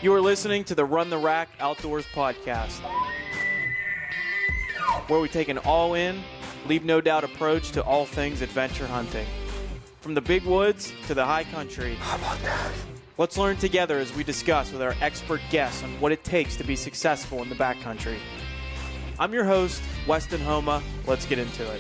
You are listening to the Run the Rack Outdoors podcast, where we take an all-in, leave no doubt approach to all things adventure hunting. From the big woods to the high country. How about that? Let's learn together as we discuss with our expert guests on what it takes to be successful in the backcountry. I'm your host, Weston Homa. Let's get into it.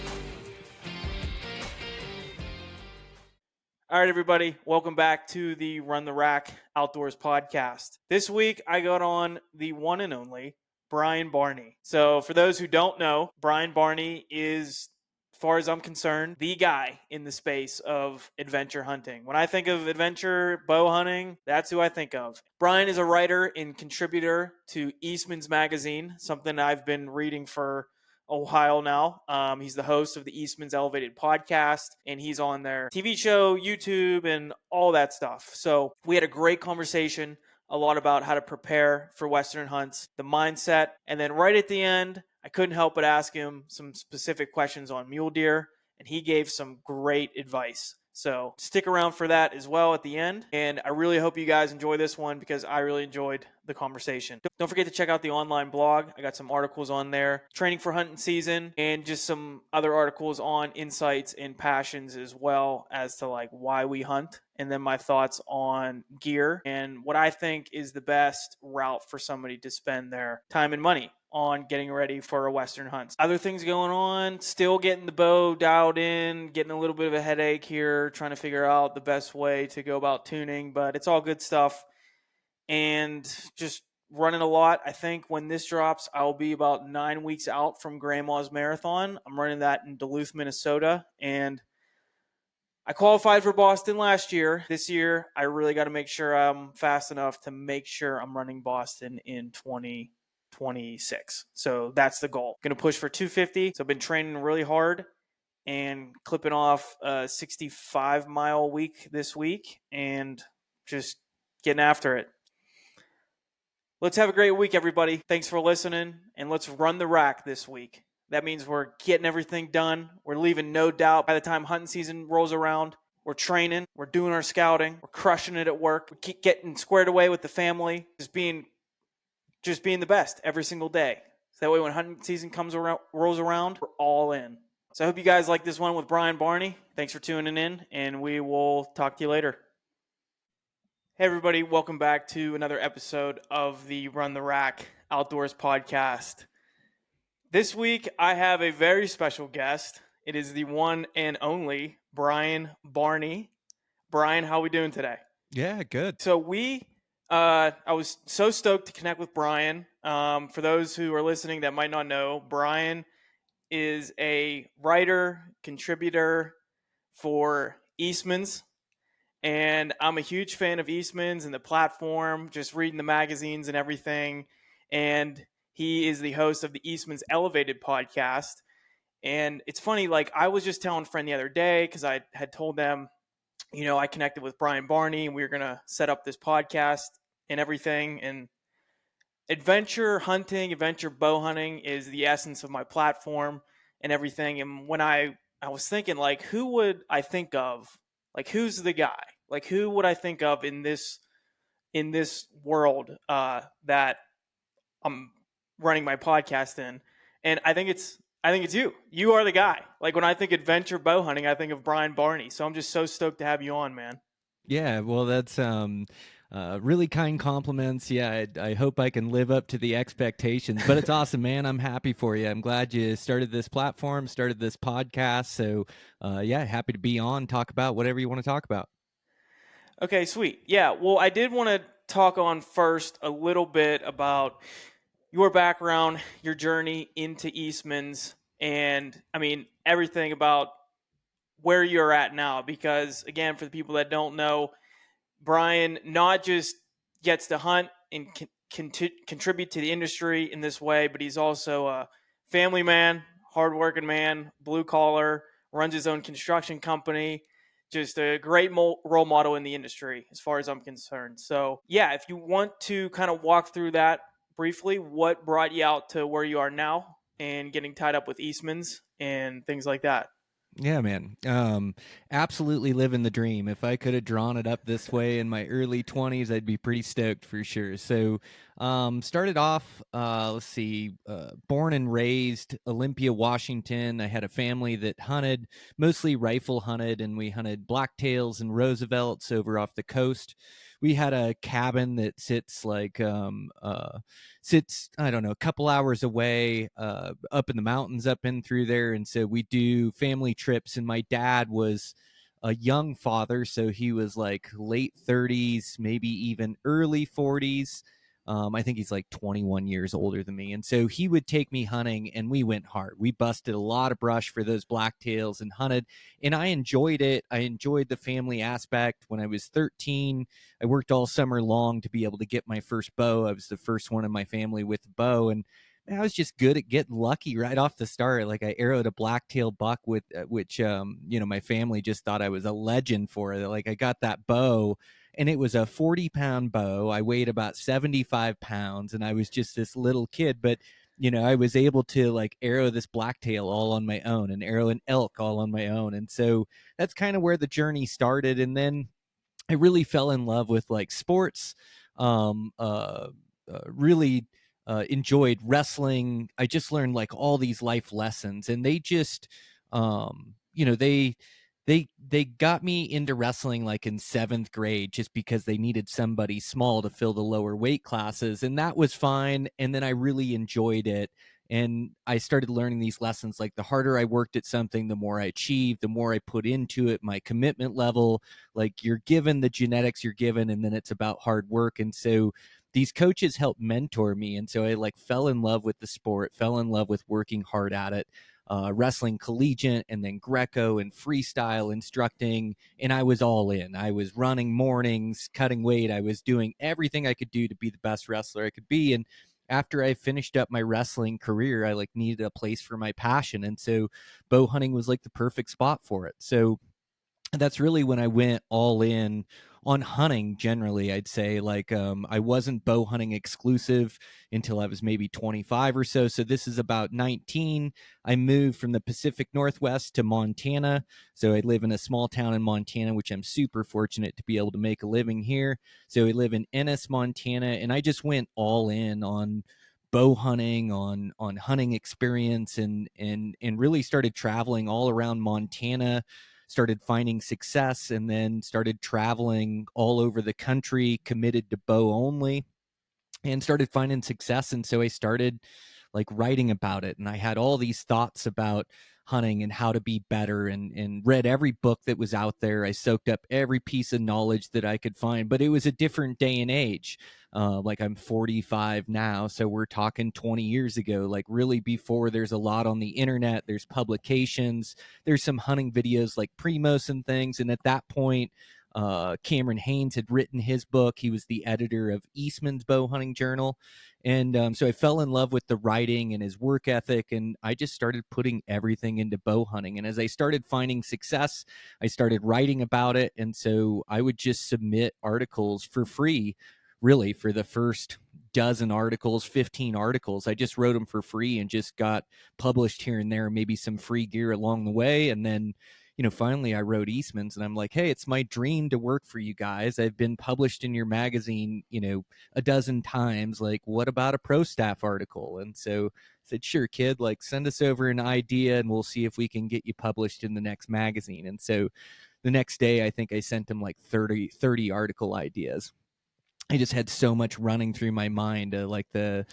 All right, everybody, welcome back to the Run the Rack Outdoors podcast. This week, I got on the one and only Brian Barney. So for those who don't know, Brian Barney is, as far as I'm concerned, the guy in the space of adventure hunting. When I think of adventure bow hunting, that's who I think of. Brian is a writer and contributor to Eastman's magazine, something I've been reading for a while now. He's the host of the Eastman's Elevated podcast, and he's on their TV show, YouTube, and all that stuff. So we had a great conversation, a lot about how to prepare for Western hunts, the mindset, and then right at the end, I couldn't help but ask him some specific questions on mule deer, and he gave some great advice. So stick around for that as well at the end. And I really hope you guys enjoy this one because I really enjoyed the conversation. Don't forget to check out the online blog. I got some articles on there, training for hunting season, and just some other articles on insights and passions as well as to like why we hunt. And then my thoughts on gear and what I think is the best route for somebody to spend their time and money on getting ready for a Western hunt. Other things going on, still getting the bow dialed in, getting a little bit of a headache here, trying to figure out the best way to go about tuning, but it's all good stuff. And just running a lot. I think when this drops, I'll be about 9 weeks out from Grandma's Marathon. I'm running that in Duluth, Minnesota, and I qualified for Boston last year. This year, I really got to make sure I'm fast enough to make sure I'm running Boston in 2026. So that's the goal. Going to push for 250. So I've been training really hard and clipping off a 65-mile week this week and just getting after it. Let's have a great week, everybody. Thanks for listening, and let's run the rack this week. That means we're getting everything done. We're leaving no doubt by the time hunting season rolls around. We're training. We're doing our scouting. We're crushing it at work. We keep getting squared away with the family. Just being the best every single day. So that way when hunting season rolls around, we're all in. So I hope you guys like this one with Brian Barney. Thanks for tuning in, and we will talk to you later. Hey, everybody. Welcome back to another episode of the Run the Rack Outdoors podcast. This week, I have a very special guest. It is the one and only Brian Barney. Brian, how are we doing today? Yeah, good. So I was so stoked to connect with Brian. For those who are listening that might not know, Brian is a writer, contributor for Eastman's. And I'm a huge fan of Eastman's and the platform, just reading the magazines and everything. And he is the host of the Eastman's Elevated podcast. And it's funny, like I was just telling a friend the other day, because I had told them, I connected with Brian Barney and we were going to set up this podcast and everything. And adventure hunting, adventure bow hunting is the essence of my platform and everything. And when I was thinking, like, who would I think of? Like, who's the guy? Like, who would I think of in this world that I'm running my podcast in? And I think it's you. You are the guy. Like, when I think adventure bow hunting, I think of Brian Barney. So I'm just so stoked to have you on, man. Yeah, well, that's really kind compliments. Yeah, I hope I can live up to the expectations. But it's awesome, man. I'm happy for you. I'm glad you started this platform, started this podcast. So, happy to be on, talk about whatever you want to talk about. Okay, sweet. Yeah, well, I did want to talk on first a little bit about your background, your journey into Eastman's, and I mean, everything about where you're at now. Because, again, for the people that don't know, Brian not just gets to hunt and contribute to the industry in this way, but he's also a family man, hardworking man, blue collar, runs his own construction company. Just a great role model in the industry as far as I'm concerned. So, yeah, if you want to kind of walk through that briefly, what brought you out to where you are now and getting tied up with Eastman's and things like that? Yeah, man. Absolutely living the dream. If I could have drawn it up this way in my early 20s, I'd be pretty stoked for sure. So, started off, let's see, born and raised Olympia, Washington. I had a family that hunted, mostly rifle hunted, and we hunted blacktails and Roosevelts over off the coast. We had a cabin that sits, I don't know, a couple hours away, up in the mountains up in through there. And so we do family trips. And my dad was a young father, so he was like late 30s, maybe even early 40s. I think he's like 21 years older than me. And so he would take me hunting, and we went hard. We busted a lot of brush for those blacktails and hunted, and I enjoyed it. I enjoyed the family aspect. When I was 13, I worked all summer long to be able to get my first bow. I was the first one in my family with a bow, and I was just good at getting lucky right off the start. Like I arrowed a blacktail buck with which my family just thought I was a legend for it. Like I got that bow, and it was a 40-pound bow. I weighed about 75 pounds, and I was just this little kid, but I was able to like arrow this blacktail all on my own and arrow an elk all on my own. And so that's kind of where the journey started. And then I really fell in love with like sports. Um, uh, really enjoyed wrestling. I just learned like all these life lessons, and they just, they got me into wrestling like in seventh grade just because they needed somebody small to fill the lower weight classes, and that was fine. And then I really enjoyed it. And I started learning these lessons. Like the harder I worked at something, the more I achieved, the more I put into it, my commitment level. Like you're given the genetics you're given, and then it's about hard work. And so these coaches helped mentor me, and so I like fell in love with the sport, fell in love with working hard at it. Wrestling collegiate and then Greco and freestyle instructing, and I was all in. I was running mornings, cutting weight. I was doing everything I could do to be the best wrestler I could be. And after I finished up my wrestling career, I like needed a place for my passion, and so bow hunting was like the perfect spot for it. So that's really when I went all in on hunting generally. I'd say like I wasn't bow hunting exclusive until I was maybe 25 or so. So this is about 19. I moved from the Pacific Northwest to Montana. So I live in a small town in Montana, which I'm super fortunate to be able to make a living here. So I live in Ennis, Montana, and I just went all in on bow hunting, on hunting experience, and really started traveling all around Montana, started finding success, and then started traveling all over the country, committed to bow only, and started finding success. And so I started like writing about it, and I had all these thoughts about hunting and how to be better, and read every book that was out there. I soaked up every piece of knowledge that I could find, but it was a different day and age. Like I'm 45 now, so we're talking 20 years ago, like really before there's a lot on the internet. There's publications, there's some hunting videos like Primos and things. And at that point, Cameron Haynes had written his book. He was the editor of Eastman's Bow Hunting Journal. And so I fell in love with the writing and his work ethic, and I just started putting everything into bow hunting. And as I started finding success, I started writing about it. And so I would just submit articles for free, really, for the first dozen articles, 15 articles. I just wrote them for free and just got published here and there, maybe some free gear along the way. And then finally I wrote Eastman's, and I'm like, hey, it's my dream to work for you guys. I've been published in your magazine, a dozen times. Like, what about a pro staff article? And so I said, sure, kid, like send us over an idea and we'll see if we can get you published in the next magazine. And so the next day, I think I sent him like 30 article ideas. I just had so much running through my mind, like the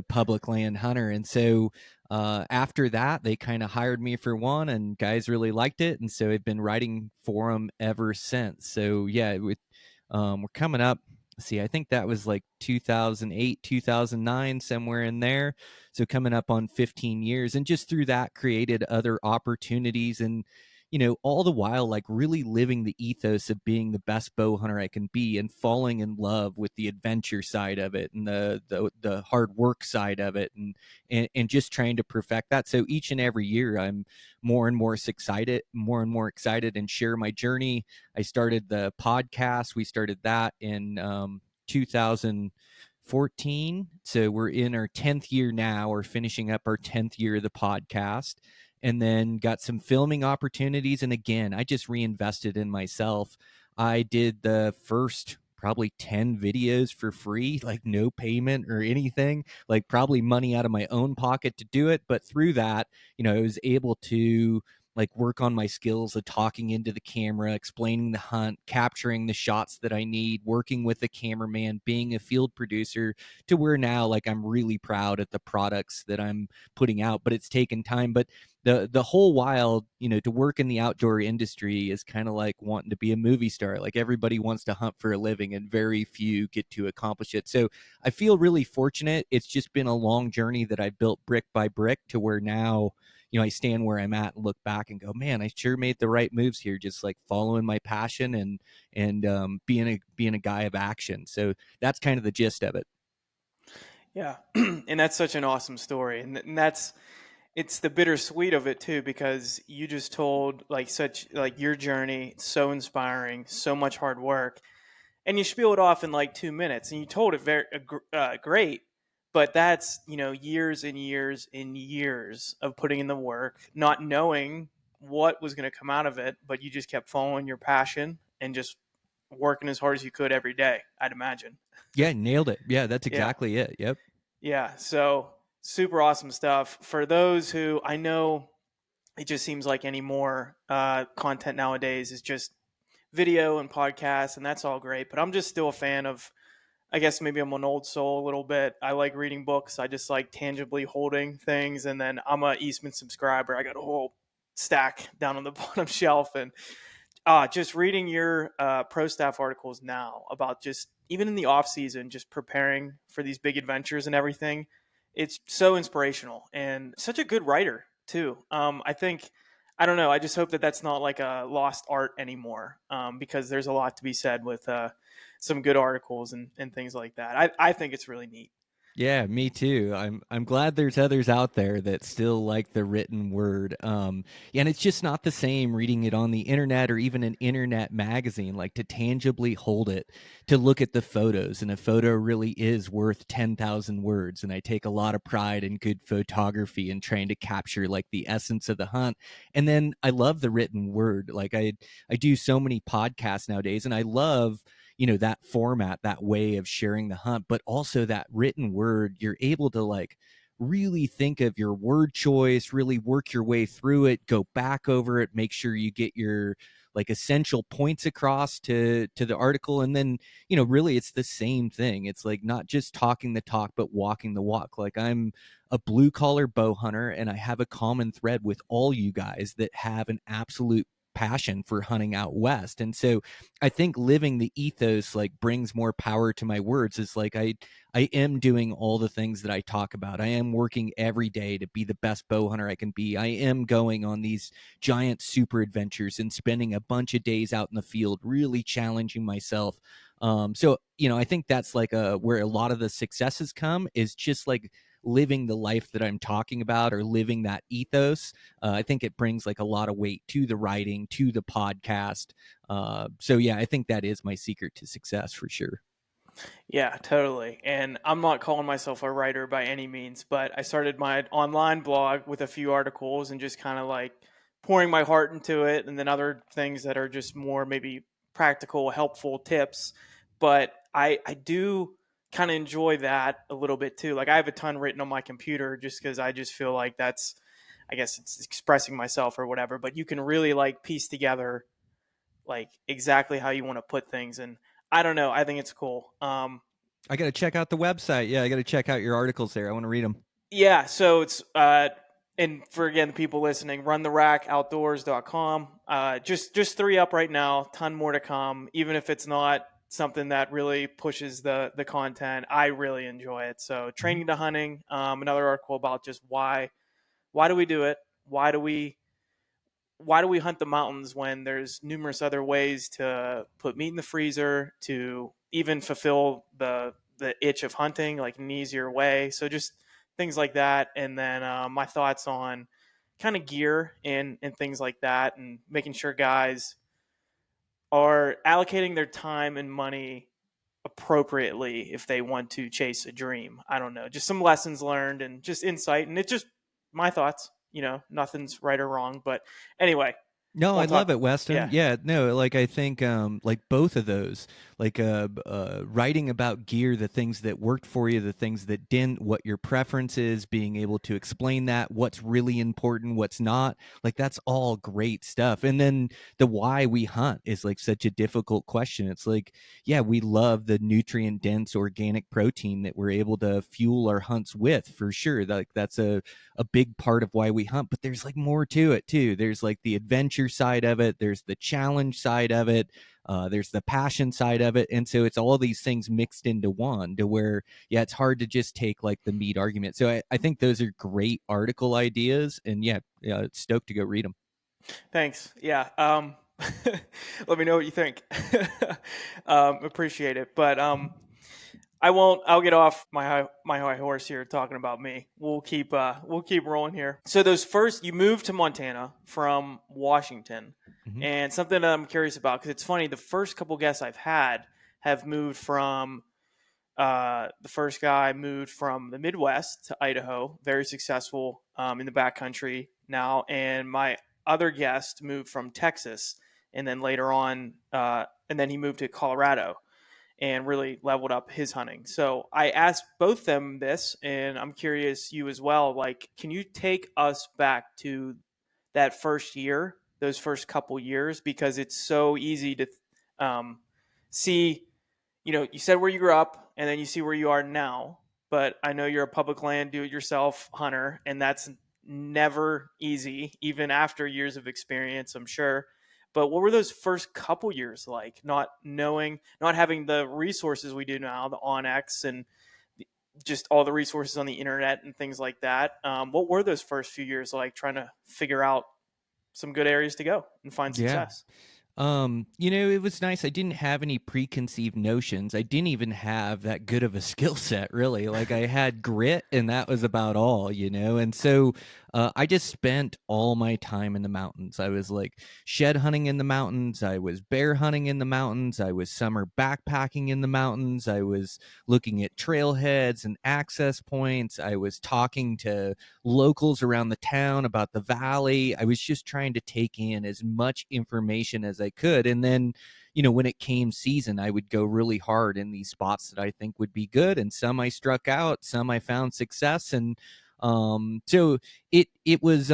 public land hunter. And so after that, they kind of hired me for one, and guys really liked it. And so I've been writing for them ever since. So yeah, we're coming up. See, I think that was like 2008, 2009, somewhere in there. So coming up on 15 years, and just through that created other opportunities. And all the while, like really living the ethos of being the best bow hunter I can be, and falling in love with the adventure side of it, and the hard work side of it, and just trying to perfect that. So each and every year, I'm more and more excited, and share my journey. I started the podcast. We started that in 2014. So we're in our 10th year now, or finishing up our 10th year of the podcast. and then got some filming opportunities. And again, I just reinvested in myself. I did the first probably 10 videos for free, like no payment or anything, like probably money out of my own pocket to do it. But through that, I was able to like work on my skills of talking into the camera, explaining the hunt, capturing the shots that I need, working with the cameraman, being a field producer, to where now like I'm really proud at the products that I'm putting out. But it's taken time. But the whole while, to work in the outdoor industry is kind of like wanting to be a movie star. Like everybody wants to hunt for a living and very few get to accomplish it. So I feel really fortunate. It's just been a long journey that I built brick by brick to where now, I stand where I'm at and look back and go, man, I sure made the right moves here, just like following my passion and being a guy of action. So that's kind of the gist of it. Yeah. And that's such an awesome story. And that's, it's the bittersweet of it too, because you just told like such like your journey, so inspiring, so much hard work, and you spiel it off in like 2 minutes, and you told it very great. But that's years and years and years of putting in the work, not knowing what was going to come out of it, but you just kept following your passion and just working as hard as you could every day, I'd imagine. Yeah, nailed it. Yeah, that's Yeah. exactly it. Yep. Yeah. So super awesome stuff. For those who I know, it just seems like any more content nowadays is just video and podcasts, and that's all great. But I'm just still a fan of, I guess maybe I'm an old soul a little bit. I like reading books. I just like tangibly holding things. And then I'm a Eastman subscriber. I got a whole stack down on the bottom shelf. And just reading your pro staff articles now about just even in the off season, just preparing for these big adventures and everything. It's so inspirational and such a good writer too. I think, I don't know. I just hope that that's not like a lost art anymore, because there's a lot to be said with some good articles and things like that. I think it's really neat. Yeah, me too. I'm glad there's others out there that still like the written word. And it's just not the same reading it on the internet or even an internet magazine, like to tangibly hold it, to look at the photos. And a photo really is worth 10,000 words. And I take a lot of pride in good photography and trying to capture like the essence of the hunt. And then I love the written word. Like I do so many podcasts nowadays, and I love that format, that way of sharing the hunt, but also that written word. You're able to like really think of your word choice, really work your way through it, go back over it, make sure you get your like essential points across to the article. And then really it's the same thing. It's like not just talking the talk but walking the walk. Like I'm a blue collar bow hunter, and I have a common thread with all you guys that have an absolute passion for hunting out west. And so I think living the ethos like brings more power to my words. Is like I am doing all the things that I talk about. I am working every day to be the best bow hunter I can be. I am going on these giant super adventures and spending a bunch of days out in the field really challenging myself. So I think that's like where a lot of the successes come, is just like living the life that I'm talking about, or living that ethos. I think it brings like a lot of weight to the writing, to the podcast. So yeah, I think that is my secret to success for sure. Yeah, totally. And I'm not calling myself a writer by any means, but I started my online blog with a few articles and just kind of like pouring my heart into it, and then other things that are just more maybe practical, helpful tips. But I do kind of enjoy that a little bit too. Like I have a ton written on my computer just because I just feel like that's, I guess it's expressing myself or whatever. But you can really like piece together like exactly how you want to put things. And I don't know. I think it's cool. I got to check out the website. Yeah, I got to check out your articles there. I want to read them. Yeah, so it's and for again the people listening, runtherackoutdoors.com. Just three up right now, ton more to come. Even if it's not something that really pushes the content, I really enjoy it. So training to hunting, another article about just why do we do it? Why do we hunt the mountains when there's numerous other ways to put meat in the freezer, to even fulfill the itch of hunting like an easier way? So just things like that, and then my thoughts on kind of gear and things like that, and making sure guys are allocating their time and money appropriately if they want to chase a dream. I don't know, just some lessons learned and just insight, and it's just my thoughts. nothing's right or wrong. But anyway, No, I won't love talk. it, Weston. Yeah, Yeah, no, like I think like both of those, like writing about gear, the things that worked for you, the things that didn't, what your preference is, being able to explain that, what's really important, what's not. Like that's all great stuff. And then the why we hunt is like such a difficult question. It's like, yeah, we love the nutrient dense organic protein that we're able to fuel our hunts with for sure. Like that's a big part of why we hunt, but there's like more to it too. There's like the adventure side of it, there's the challenge side of it, there's the passion side of it, and so it's all these things mixed into one to where, yeah, it's hard to just take like the meat argument. So I think those are great article ideas, and yeah, stoked to go read them. thanks. Yeah. Let me know what you think. Appreciate it. But I won't. I'll get off my high horse here talking about me. We'll keep rolling here. So those first, you moved to Montana from Washington, Mm-hmm. and something that I'm curious about because it's funny. The first couple guests I've had have moved from. The first guy moved from the Midwest to Idaho, very successful in the backcountry now, and my other guest moved from Texas, and then later on, and then he moved to Colorado and really leveled up his hunting. So I asked both them this, and I'm curious you as well. Like, can you take us back to that first year, those first couple years, because it's so easy to see. You said where you grew up, and then you see where you are now. But I know you're a public land do-it-yourself hunter, and that's never easy, even after years of experience, I'm sure. But what were those first couple years like? Not knowing, not having the resources we do now, the OnX and just all the resources on the internet and things like that. What were those first few years like, trying to figure out some good areas to go and find Yeah. success? It was nice. I didn't have any preconceived notions. I didn't even have that good of a skill set, really. Like I had grit, and that was about all. And so I just spent all my time in the mountains. I was like shed hunting in the mountains. I was bear hunting in the mountains. I was summer backpacking in the mountains. I was looking at trailheads and access points. I was talking to locals around the town about the valley. I was just trying to take in as much information as I could. And then, when it came season, I would go really hard in these spots that I think would be good. And some I struck out, some I found success. And so it was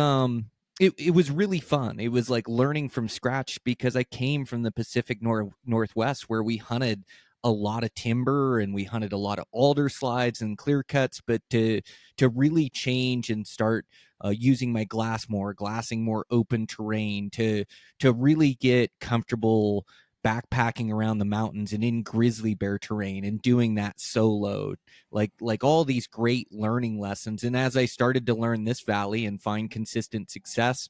it was really fun. It was like learning from scratch because I came from the Pacific Northwest where we hunted a lot of timber and we hunted a lot of alder slides and clear cuts, but to really change and start using my glassing more open terrain, to really get comfortable backpacking around the mountains and in grizzly bear terrain and doing that solo, like all these great learning lessons. And as I started to learn this valley and find consistent success,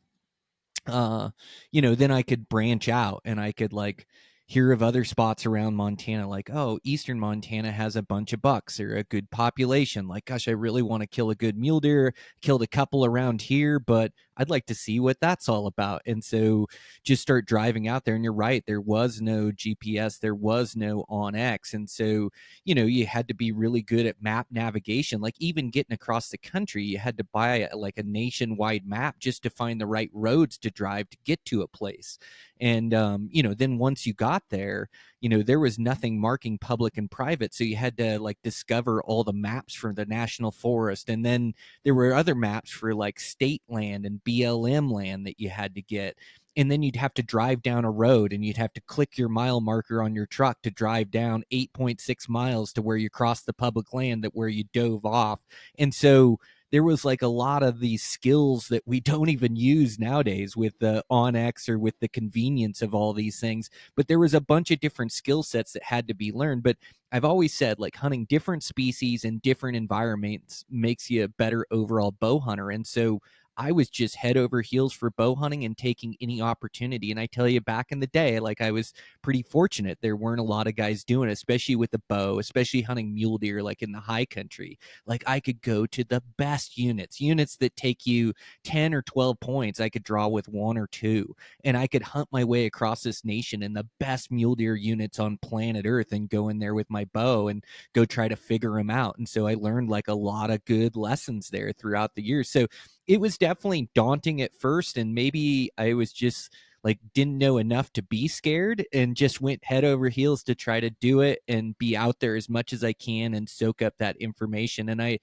then I could branch out and I could like hear of other spots around Montana, like, oh, Eastern Montana has a bunch of bucks or a good population. Like, gosh, I really want to kill a good mule deer. Killed a couple around here, but I'd like to see what that's all about. And so just start driving out there. And you're right, there was no GPS, there was no OnX. And so, you had to be really good at map navigation. Like even getting across the country, you had to buy like a nationwide map just to find the right roads to drive to get to a place. And then once you got there, there was nothing marking public and private, so you had to like discover all the maps for the national forest. And then there were other maps for like state land and BLM land that you had to get. And then you'd have to drive down a road and you'd have to click your mile marker on your truck to drive down 8.6 miles to where you crossed the public land, that where you dove off. And so there was like a lot of these skills that we don't even use nowadays with the OnX or with the convenience of all these things. But there was a bunch of different skill sets that had to be learned. But I've always said, like, hunting different species in different environments makes you a better overall bow hunter. And so I was just head over heels for bow hunting and taking any opportunity. And I tell you, back in the day, like, I was pretty fortunate. There weren't a lot of guys doing it, especially with the bow, especially hunting mule deer, like in the high country. Like, I could go to the best units that take you 10 or 12 points. I could draw with one or two, and I could hunt my way across this nation in the best mule deer units on planet Earth and go in there with my bow and go try to figure them out. And so I learned like a lot of good lessons there throughout the years. So it was definitely daunting at first, and maybe I was just like didn't know enough to be scared and just went head over heels to try to do it and be out there as much as I can and soak up that information. And I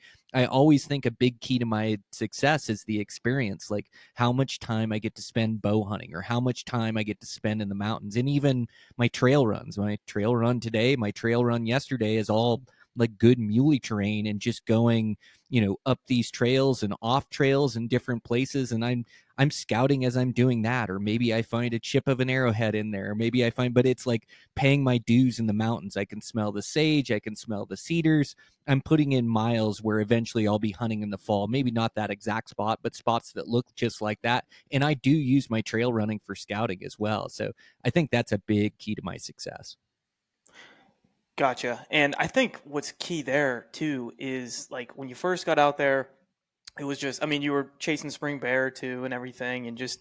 always think a big key to my success is the experience, like how much time I get to spend bow hunting or how much time I get to spend in the mountains. And even my trail runs, my trail run today, my trail run yesterday is all like good muley terrain and just going, up these trails and off trails in different places. And I'm scouting as I'm doing that, or maybe I find a chip of an arrowhead in there, or maybe I find, but it's like paying my dues in the mountains. I can smell the sage, I can smell the cedars. I'm putting in miles where eventually I'll be hunting in the fall, maybe not that exact spot, but spots that look just like that. And I do use my trail running for scouting as well. So I think that's a big key to my success. Gotcha. And I think what's key there too is like when you first got out there, it was just, I mean, you were chasing spring bear too and everything, and just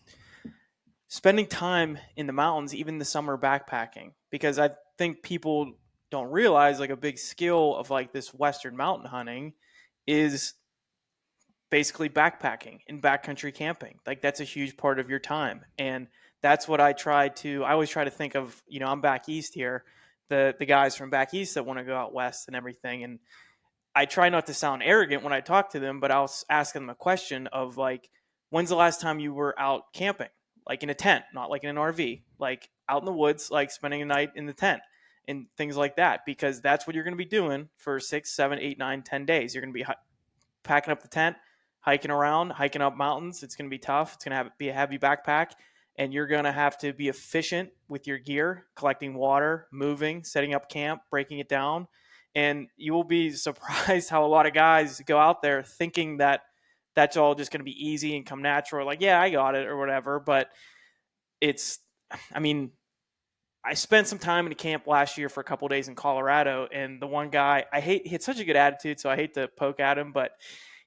spending time in the mountains, even the summer backpacking, because I think people don't realize like a big skill of like this Western mountain hunting is basically backpacking and backcountry camping. Like that's a huge part of your time. And that's what I always try to think of, I'm back east here, the guys from back east that want to go out west and everything. And I try not to sound arrogant when I talk to them, but I'll ask them a question of like, when's the last time you were out camping? Like in a tent, not like in an RV, like out in the woods, like spending a night in the tent and things like that, because that's what you're going to be doing for 6, 7, 8, 9, 10 days. You're going to be packing up the tent, hiking around, hiking up mountains. It's going to be tough. It's going to be a heavy backpack, and you're going to have to be efficient with your gear, collecting water, moving, setting up camp, breaking it down. And you will be surprised how a lot of guys go out there thinking that that's all just going to be easy and come natural. Like, yeah, I got it or whatever. But it's, I mean, I spent some time in a camp last year for a couple of days in Colorado, and the one guy, he had such a good attitude, so I hate to poke at him, but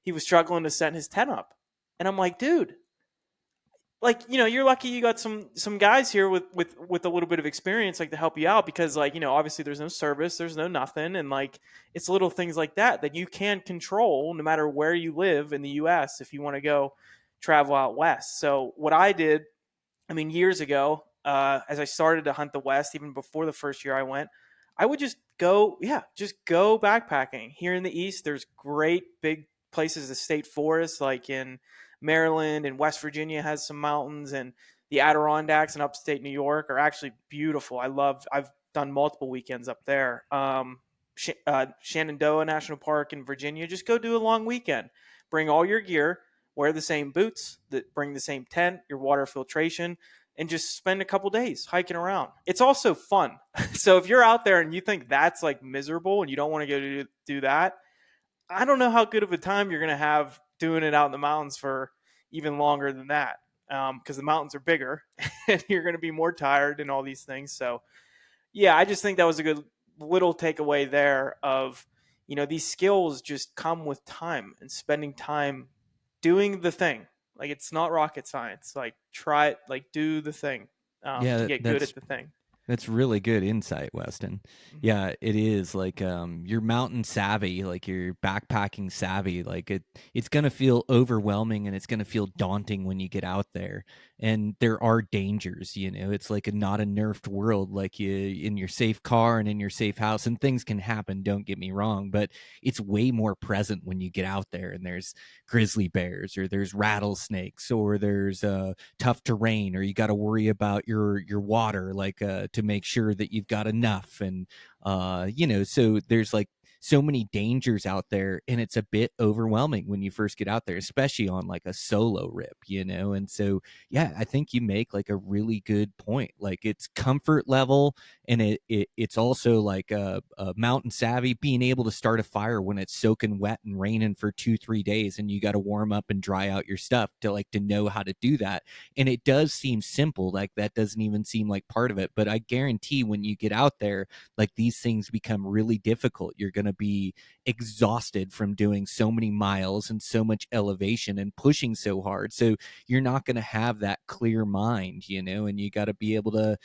he was struggling to set his tent up. And I'm like, dude, like, you're lucky you got some guys here with a little bit of experience, like to help you out, because like, obviously there's no service, there's no nothing, and like it's little things like that that you can control no matter where you live in the US if you want to go travel out west. So what I did, I mean, years ago, as I started to hunt the West, even before the first year I went, I would just go, yeah, just go backpacking. Here in the East, there's great big places, the state forests, like in Maryland and West Virginia has some mountains, and the Adirondacks in upstate New York are actually beautiful. I've done multiple weekends up there. Shenandoah National Park in Virginia, just go do a long weekend. Bring all your gear, wear the same boots, bring the same tent, your water filtration, and just spend a couple days hiking around. It's also fun. So if you're out there and you think that's like miserable and you don't want to go do that, I don't know how good of a time you're going to have doing it out in the mountains for even longer than that, because the mountains are bigger and you're going to be more tired and all these things. So yeah, I just think that was a good little takeaway there of, these skills just come with time and spending time doing the thing. Like it's not rocket science. Like try it, like do the thing, to Yeah, get good at the thing. that's really good insight, Weston. Mhm. Yeah, it is like you're mountain savvy, like you're backpacking savvy. Like it's gonna feel overwhelming and it's gonna feel daunting when you get out there. And there are dangers, It's like not a nerfed world, like you in your safe car and in your safe house, and things can happen, don't get me wrong, but it's way more present when you get out there and there's grizzly bears or there's rattlesnakes or there's tough terrain, or you got to worry about your water, like to make sure that you've got enough. And so there's like so many dangers out there, and it's a bit overwhelming when you first get out there, especially on like a solo rip. And so yeah, I think you make like a really good point. Like it's comfort level, and it's also like a mountain savvy, being able to start a fire when it's soaking wet and raining for 2-3 days, and you got to warm up and dry out your stuff to know how to do that. And it does seem simple, like that doesn't even seem like part of it, but I guarantee when you get out there, like these things become really difficult. You're going to be exhausted from doing so many miles and so much elevation and pushing so hard, so you're not going to have that clear mind, and you got to be able to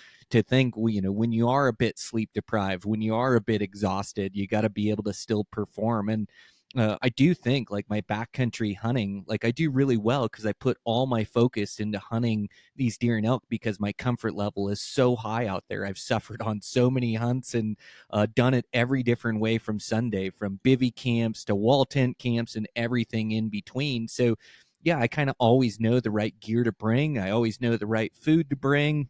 think, when you are a bit sleep deprived, when you are a bit exhausted, you got to be able to still perform. And I do think like my backcountry hunting, like I do really well because I put all my focus into hunting these deer and elk because my comfort level is so high out there. I've suffered on so many hunts and done it every different way from Sunday, from bivy camps to wall tent camps and everything in between. So, yeah, I kind of always know the right gear to bring. I always know the right food to bring.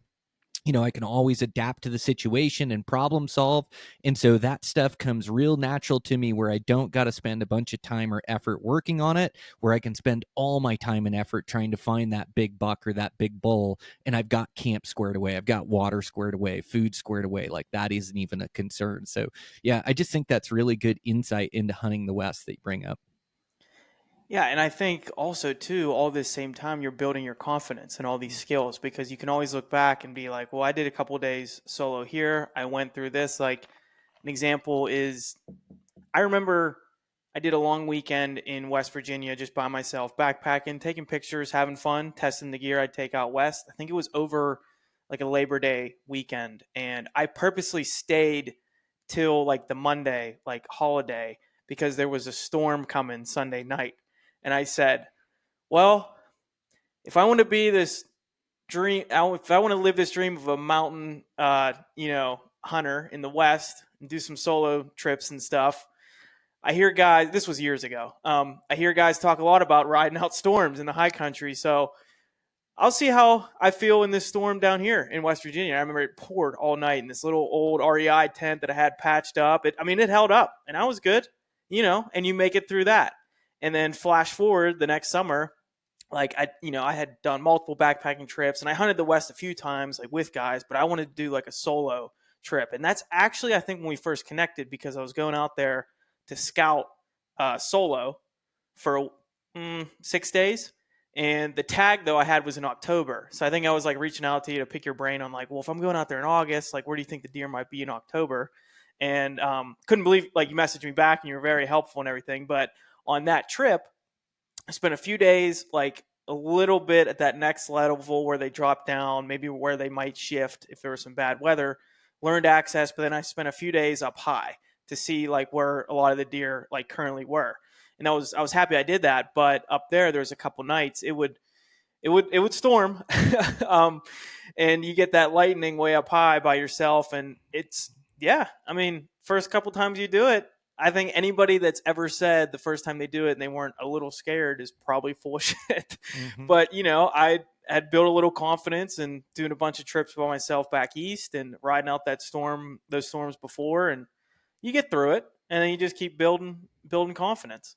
I can always adapt to the situation and problem solve. And so that stuff comes real natural to me where I don't got to spend a bunch of time or effort working on it, where I can spend all my time and effort trying to find that big buck or that big bull. And I've got camp squared away. I've got water squared away, food squared away. Like that isn't even a concern. So, yeah, I just think that's really good insight into hunting the West that you bring up. Yeah, and I think also too, all this same time you're building your confidence and all these skills because you can always look back and be like, well, I did a couple of days solo here. I went through this. Like an example is I remember I did a long weekend in West Virginia just by myself, backpacking, taking pictures, having fun, testing the gear I'd take out west. I think it was over like a Labor Day weekend. And I purposely stayed till like the Monday, like holiday, because there was a storm coming Sunday night. And I said, well, if I want to be this dream, if I want to live this dream of a mountain, hunter in the West and do some solo trips and stuff, I hear guys, this was years ago. I hear guys talk a lot about riding out storms in the high country. So I'll see how I feel in this storm down here in West Virginia. I remember it poured all night in this little old REI tent that I had patched up. It held up and I was good, and you make it through that. And then flash forward the next summer, like I had done multiple backpacking trips and I hunted the West a few times, like with guys, but I wanted to do like a solo trip. And that's actually, I think, when we first connected because I was going out there to scout solo for 6 days. And the tag though I had was in October. So I think I was like reaching out to you to pick your brain on like, well, if I'm going out there in August, like where do you think the deer might be in October? And couldn't believe like you messaged me back and you were very helpful and everything. But on that trip, I spent a few days like a little bit at that next level where they drop down, maybe where they might shift if there was some bad weather, learned access, but then I spent a few days up high to see like where a lot of the deer like currently were. And I was happy I did that, but up there was a couple nights it would storm. And you get that lightning way up high by yourself and it's yeah, first couple times you do it, I think anybody that's ever said the first time they do it and they weren't a little scared is probably full of shit. Mm-hmm. But I had built a little confidence and doing a bunch of trips by myself back east and riding out those storms before, and you get through it, and then you just keep building confidence.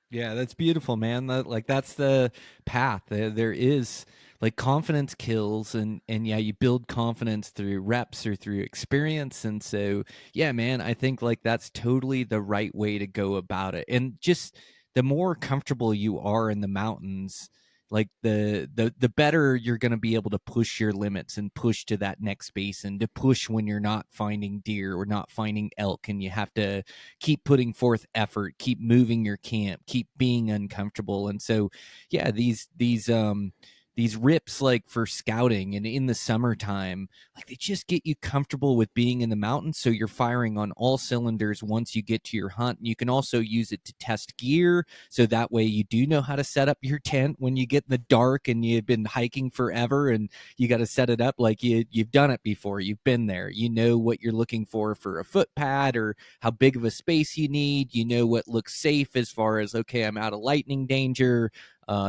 Yeah, that's beautiful, man. That's the path. There is like confidence kills, and yeah, you build confidence through reps or through experience. And so, yeah, man, I think like that's totally the right way to go about it. And just the more comfortable you are in the mountains, like the better you're going to be able to push your limits and push to that next basin, to push when you're not finding deer or not finding elk, and you have to keep putting forth effort, keep moving your camp, keep being uncomfortable. And so, yeah, these rips like for scouting and in the summertime, like they just get you comfortable with being in the mountains. So you're firing on all cylinders once you get to your hunt. And you can also use it to test gear. So that way you do know how to set up your tent when you get in the dark and you've been hiking forever and you got to set it up like you've done it before. You've been there. You know what you're looking for a foot pad or how big of a space you need. You know what looks safe as far as, okay, I'm out of lightning danger.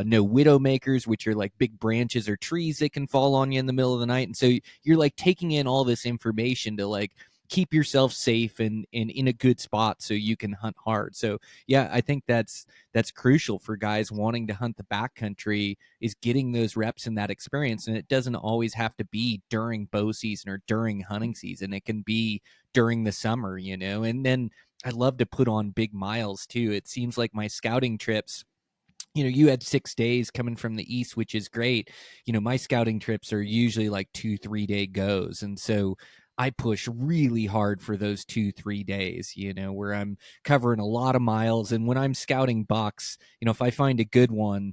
No widow makers, which are like big branches or trees that can fall on you in the middle of the night. And so you're like taking in all this information to like keep yourself safe and in a good spot so you can hunt hard. So yeah, I think that's crucial for guys wanting to hunt the backcountry, is getting those reps and that experience. And it doesn't always have to be during bow season or during hunting season. It can be during the summer, and then I love to put on big miles too. It seems like my scouting trips, you had 6 days coming from the east, which is great. My scouting trips are usually like 2-3 day goes. And so I push really hard for those 2-3 days, where I'm covering a lot of miles. And when I'm scouting bucks, if I find a good one,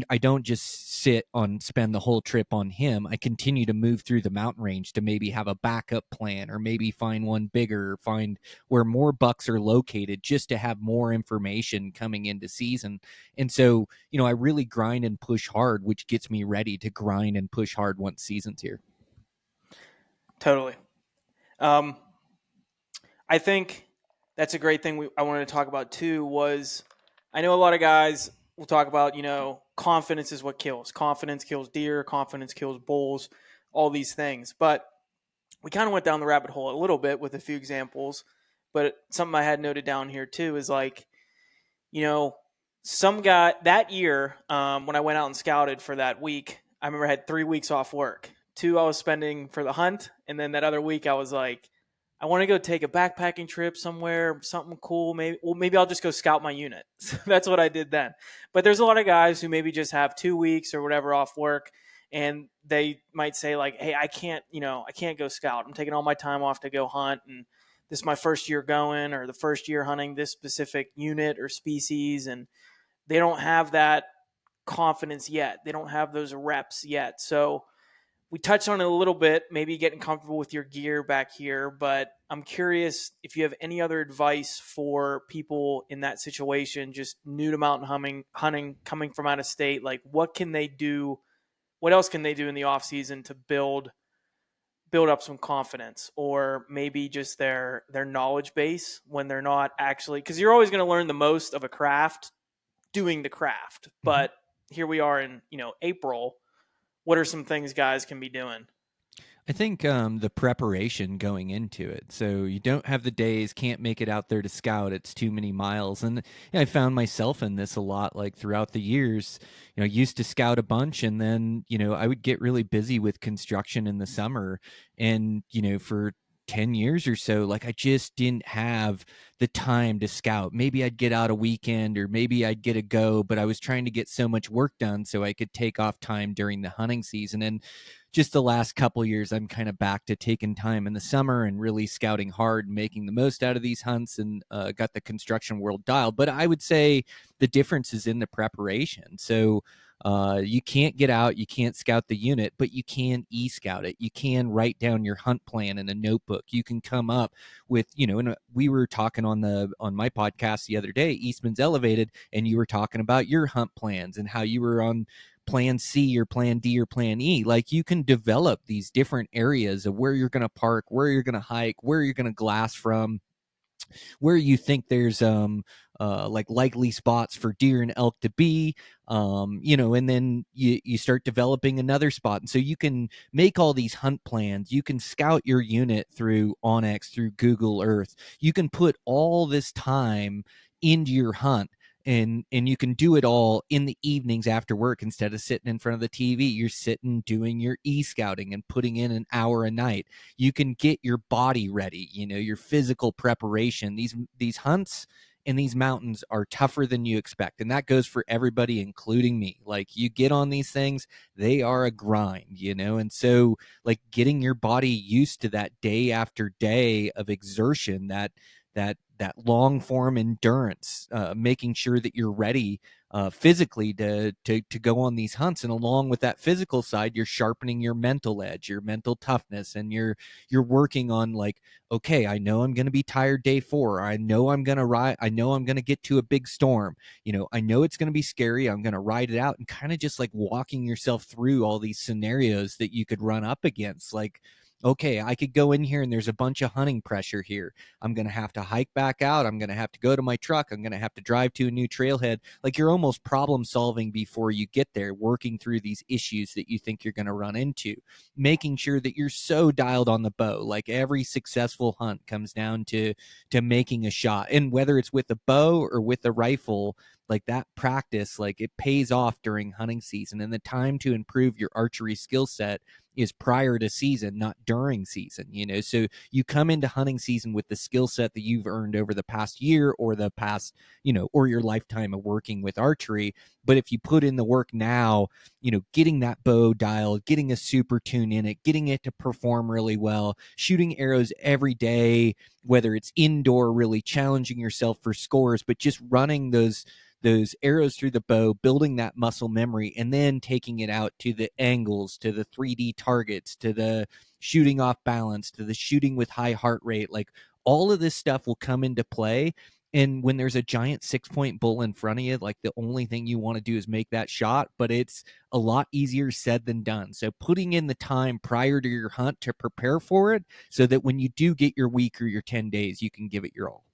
I don't just spend the whole trip on him. I continue to move through the mountain range to maybe have a backup plan, or maybe find one bigger, find where more bucks are located, just to have more information coming into season. And so, I really grind and push hard, which gets me ready to grind and push hard once season's here. Totally. I think that's a great thing I wanted to talk about too. Was I know a lot of guys will talk about, confidence is what kills. Confidence kills deer. Confidence kills bulls. All these things, but we kind of went down the rabbit hole a little bit with a few examples. But something I had noted down here too is like, some guy that year, when I went out and scouted for that week, I remember I had 3 weeks off work. 2 I was spending for the hunt, and then that other week I was like, I want to go take a backpacking trip somewhere, something cool. Maybe I'll just go scout my unit. So that's what I did then. But there's a lot of guys who maybe just have 2 weeks or whatever off work, and they might say like, "Hey, I can't go scout. I'm taking all my time off to go hunt, and this is my first year going, or the first year hunting this specific unit or species," and they don't have that confidence yet. They don't have those reps yet. So we touched on it a little bit, maybe getting comfortable with your gear back here, but I'm curious if you have any other advice for people in that situation, just new to mountain hunting, coming from out of state. Like, what can they do? What else can they do in the off season to build up some confidence, or maybe just their knowledge base when they're not actually, because you're always going to learn the most of a craft doing the craft. But here we are in, April. What are some things guys can be doing? I think the preparation going into it. So you don't have the days, can't make it out there to scout. It's too many miles. And I found myself in this a lot, like throughout the years. I used to scout a bunch, and then, I would get really busy with construction in the summer. And, for 10 years or so, like I just didn't have the time to scout. Maybe I'd get out a weekend, or maybe I'd get a go, but I was trying to get so much work done so I could take off time during the hunting season. And just the last couple years, I'm kind of back to taking time in the summer and really scouting hard and making the most out of these hunts, and got the construction world dialed. But I would say the difference is in the preparation. So you can't get out, you can't scout the unit, but you can e-scout it. You can write down your hunt plan in a notebook. You can come up with, and we were talking on my podcast the other day, Eastman's Elevated, and you were talking about your hunt plans and how you were on plan C or plan D or plan E. Like, you can develop these different areas of where you're going to park, where you're going to hike, where you're going to glass from, where you think there's like likely spots for deer and elk to be, and then you start developing another spot. And so you can make all these hunt plans. You can scout your unit through Onyx, through Google Earth. You can put all this time into your hunt, and you can do it all in the evenings after work. Instead of sitting in front of the TV, you're sitting doing your e-scouting and putting in an hour a night. You can get your body ready, your physical preparation. These hunts and these mountains are tougher than you expect, and that goes for everybody, including me. Like, you get on these things, they are a grind, and so, like, getting your body used to that day after day of exertion, that long form endurance, making sure that you're ready physically to go on these hunts. And along with that physical side, you're sharpening your mental edge, your mental toughness, and you're working on, like, okay, I know I'm going to be tired day 4. I know I'm going to ride. I know I'm going to get to a big storm. I know it's going to be scary. I'm going to ride it out, and kind of just like walking yourself through all these scenarios that you could run up against. Like, okay, I could go in here and there's a bunch of hunting pressure here. I'm going to have to hike back out. I'm going to have to go to my truck. I'm going to have to drive to a new trailhead. Like, you're almost problem solving before you get there, working through these issues that you think you're going to run into, making sure that you're so dialed on the bow. Like, every successful hunt comes down to making a shot. And whether it's with a bow or with a rifle, like, that practice, like, it pays off during hunting season. And the time to improve your archery skill set is prior to season, not during season, so you come into hunting season with the skill set that you've earned over the past year or the past, or your lifetime of working with archery. But if you put in the work now, getting that bow dialed, getting a super tune in it, getting it to perform really well, shooting arrows every day, whether it's indoor, really challenging yourself for scores, but just running those arrows through the bow, building that muscle memory, and then taking it out to the angles, to the 3D targets, to the shooting off balance, to the shooting with high heart rate. Like, all of this stuff will come into play. And when there's a giant 6-point bull in front of you, like, the only thing you want to do is make that shot, but it's a lot easier said than done. So putting in the time prior to your hunt to prepare for it, so that when you do get your week or your 10 days, you can give it your all.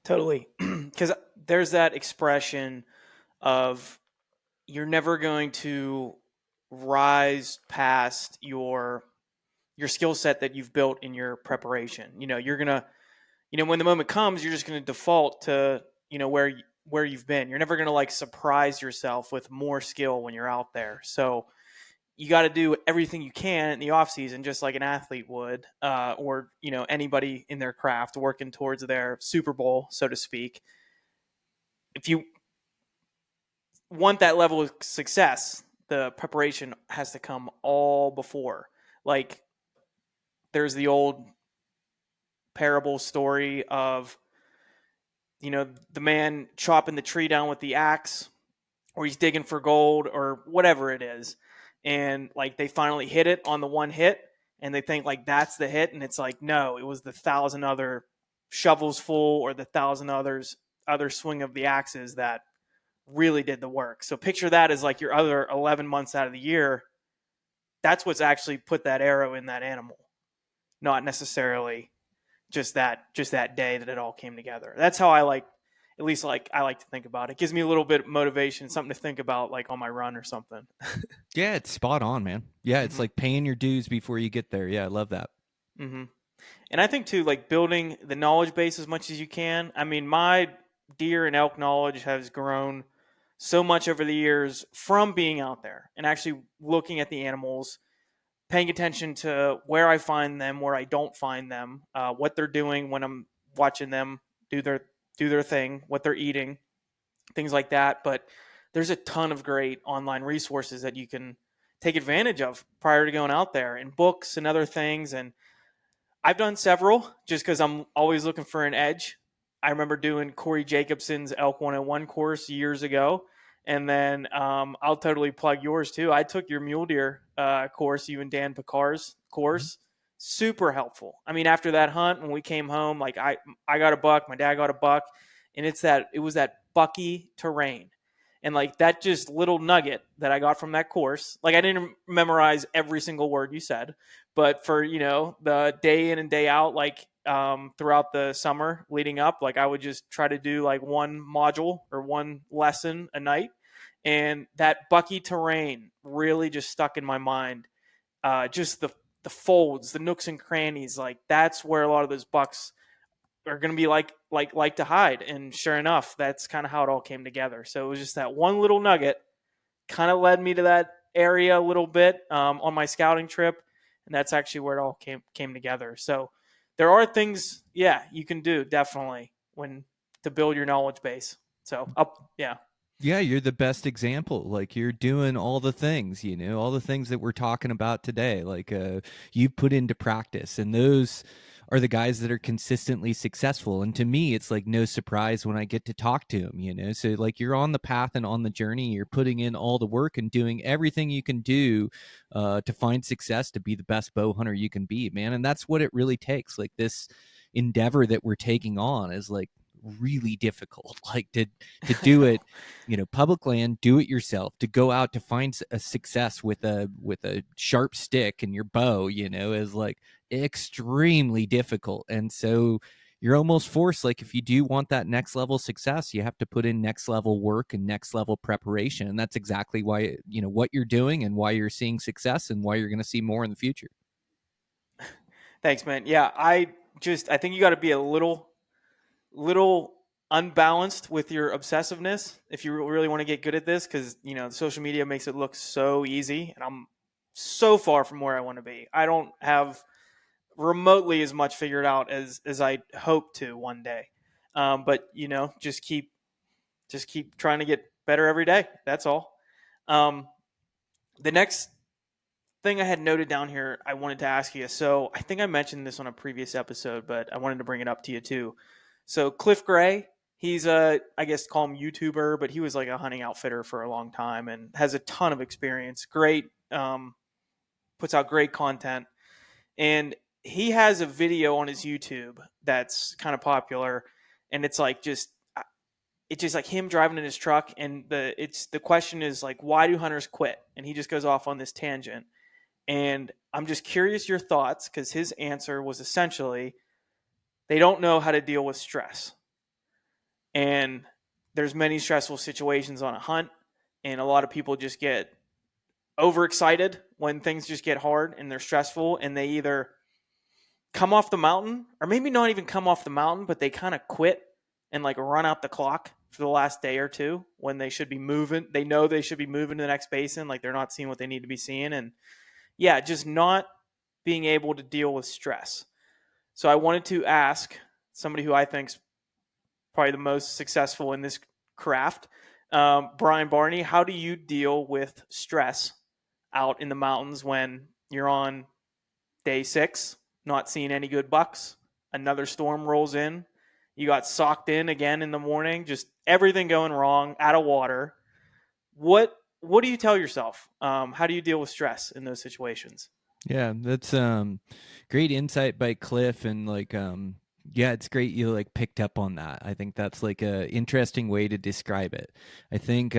Totally. Because there's that expression of you're never going to rise past your skill set that you've built in your preparation. You're going to, when the moment comes, you're just going to default to, where you've been. You're never going to like surprise yourself with more skill when you're out there. So you got to do everything you can in the off season, just like an athlete would, or anybody in their craft working towards their Super Bowl, so to speak. If you want that level of success, the preparation has to come all before. Like, there's the old parable story of the man chopping the tree down with the axe, or he's digging for gold or whatever it is, and like they finally hit it on the one hit, and they think like that's the hit, and it's like, no, it was the 1,000 other shovels full or the 1,000 other swing of the axes that really did the work. So picture that as like your other 11 months out of the year. That's what's actually put that arrow in that animal, not necessarily just that day that it all came together. That's how I like to think about it. It gives me a little bit of motivation, something to think about like on my run or something. Yeah, it's spot on, man. Yeah, it's Mm-hmm. like paying your dues before you get there. Yeah, I love that. Mm-hmm. And I think too, like building the knowledge base as much as you can. I mean, my deer and elk knowledge has grown so much over the years from being out there and actually looking at the animals, paying attention to where I find them, where I don't find them, what they're doing when I'm watching them do their thing, what they're eating, things like that. But there's a ton of great online resources that you can take advantage of prior to going out there, and books and other things. And I've done several just because I'm always looking for an edge. I remember doing Corey Jacobson's Elk 101 course years ago. And then I'll totally plug yours too. I took your mule deer course, you and Dan Picar's course. Mm-hmm. Super helpful. I mean, after that hunt, when we came home, like I got a buck, my dad got a buck, and it was that bucky terrain. And like that just little nugget that I got from that course, like I didn't memorize every single word you said, but for, the day in and day out, like throughout the summer leading up, like I would just try to do like one module or one lesson a night. And that bucky terrain really just stuck in my mind. Just the folds, the nooks and crannies, like that's where a lot of those bucks are going to be like to hide. And sure enough, that's kind of how it all came together. So it was just that one little nugget kind of led me to that area a little bit on my scouting trip, and that's actually where it all came together. So there are things, you can do definitely to build your knowledge base. So yeah. Yeah, you're the best example. Like, you're doing all the things, all the things that we're talking about today. Like, you put into practice, and those are the guys that are consistently successful. And to me, it's like no surprise when I get to talk to them, So like, you're on the path and on the journey, you're putting in all the work and doing everything you can do to find success, to be the best bow hunter you can be, man. And that's what it really takes. Like, this endeavor that we're taking on is like really difficult, like to do it, public land, do it yourself, to go out to find a success with a sharp stick and your bow, is like extremely difficult. And so you're almost forced, like, if you do want that next level success, you have to put in next level work and next level preparation. And that's exactly why, what you're doing, and why you're seeing success, and why you're going to see more in the future. Thanks, man. Yeah, I think you got to be a little unbalanced with your obsessiveness if you really want to get good at this, because social media makes it look so easy, and so far from where I want to be. I don't have remotely as much figured out as I hope to one day. But just keep trying to get better every day. That's all. Um, the next thing I had noted down here, I wanted to ask you. So I think I mentioned this on a previous episode, but I wanted to bring it up to you too. So Cliff Gray, he's I guess call him YouTuber, but he was like a hunting outfitter for a long time and has a ton of experience. Great, puts out great content, and he has a video on his YouTube that's kind of popular, and it's just like him driving in his truck, and the question is like, why do hunters quit? And he just goes off on this tangent, and I'm just curious your thoughts, because his answer was essentially they don't know how to deal with stress. And there's many stressful situations on a hunt, and a lot of people just get overexcited when things just get hard and they're stressful, and they either come off the mountain, or maybe not even come off the mountain, but they kind of quit and like run out the clock for the last day or two when they should be moving. They know they should be moving to the next basin, like they're not seeing what they need to be seeing. And yeah, just not being able to deal with stress. So I wanted to ask somebody who I think's probably the most successful in this craft, Brian Barney, how do you deal with stress out in the mountains when you're on day 6, not seeing any good bucks? Another storm rolls in. You got socked in again in the morning, just everything going wrong, out of water. What do you tell yourself? How do you deal with stress in those situations? Yeah, that's great insight by Cliff, and like yeah, it's great you like picked up on that. I think that's like a interesting way to describe it. I think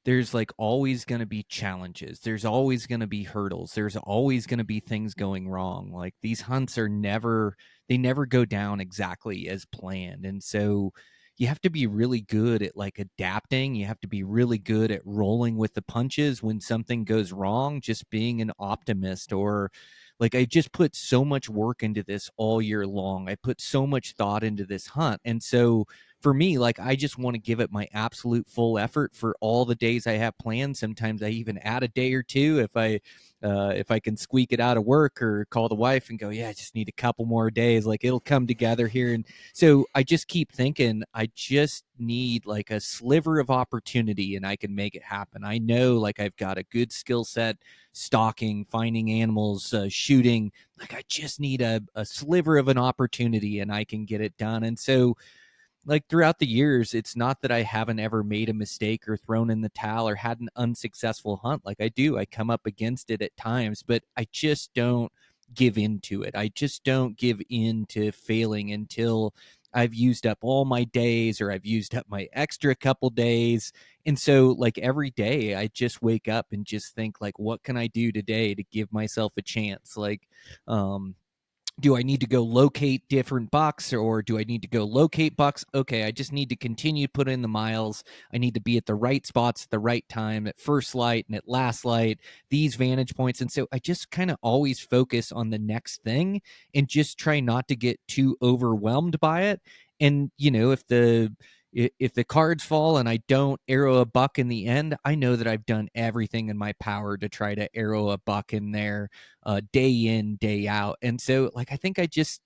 there's like always going to be challenges. There's always going to be hurdles. There's always going to be things going wrong. Like these hunts are never, they never go down exactly as planned. And so you have to be really good at like adapting. You have to be really good at rolling with the punches when something goes wrong, just being an optimist. Or like I just put so much work into this all year long. I put so much thought into this hunt. And so for me, like I just want to give it my absolute full effort for all the days I have planned. Sometimes I even add a day or two if I can squeak it out of work, or call the wife and go, yeah, I just need a couple more days. Like it'll come together here. And so I just keep thinking I just need like a sliver of opportunity and I can make it happen. I know like I've got a good skill set, stalking, finding animals, shooting. Like I just need a sliver of an opportunity and I can get it done. And so like throughout the years, it's not that I haven't ever made a mistake or thrown in the towel or had an unsuccessful hunt. Like I do, I come up against it at times, but I just don't give into it. I just don't give in to failing until I've used up all my days, or I've used up my extra couple days. And so like every day I just wake up and just think like, what can I do today to give myself a chance? Like, do I need to go locate different bucks, or do I need to go locate bucks? Okay, I just need to continue to put in the miles. I need to be at the right spots at the right time, at first light and at last light, these vantage points. And so I just kind of always focus on the next thing and just try not to get too overwhelmed by it. And, you know, if the cards fall and I don't arrow a buck in the end, I know that I've done everything in my power to try to arrow a buck in there, day in, day out. And so like I just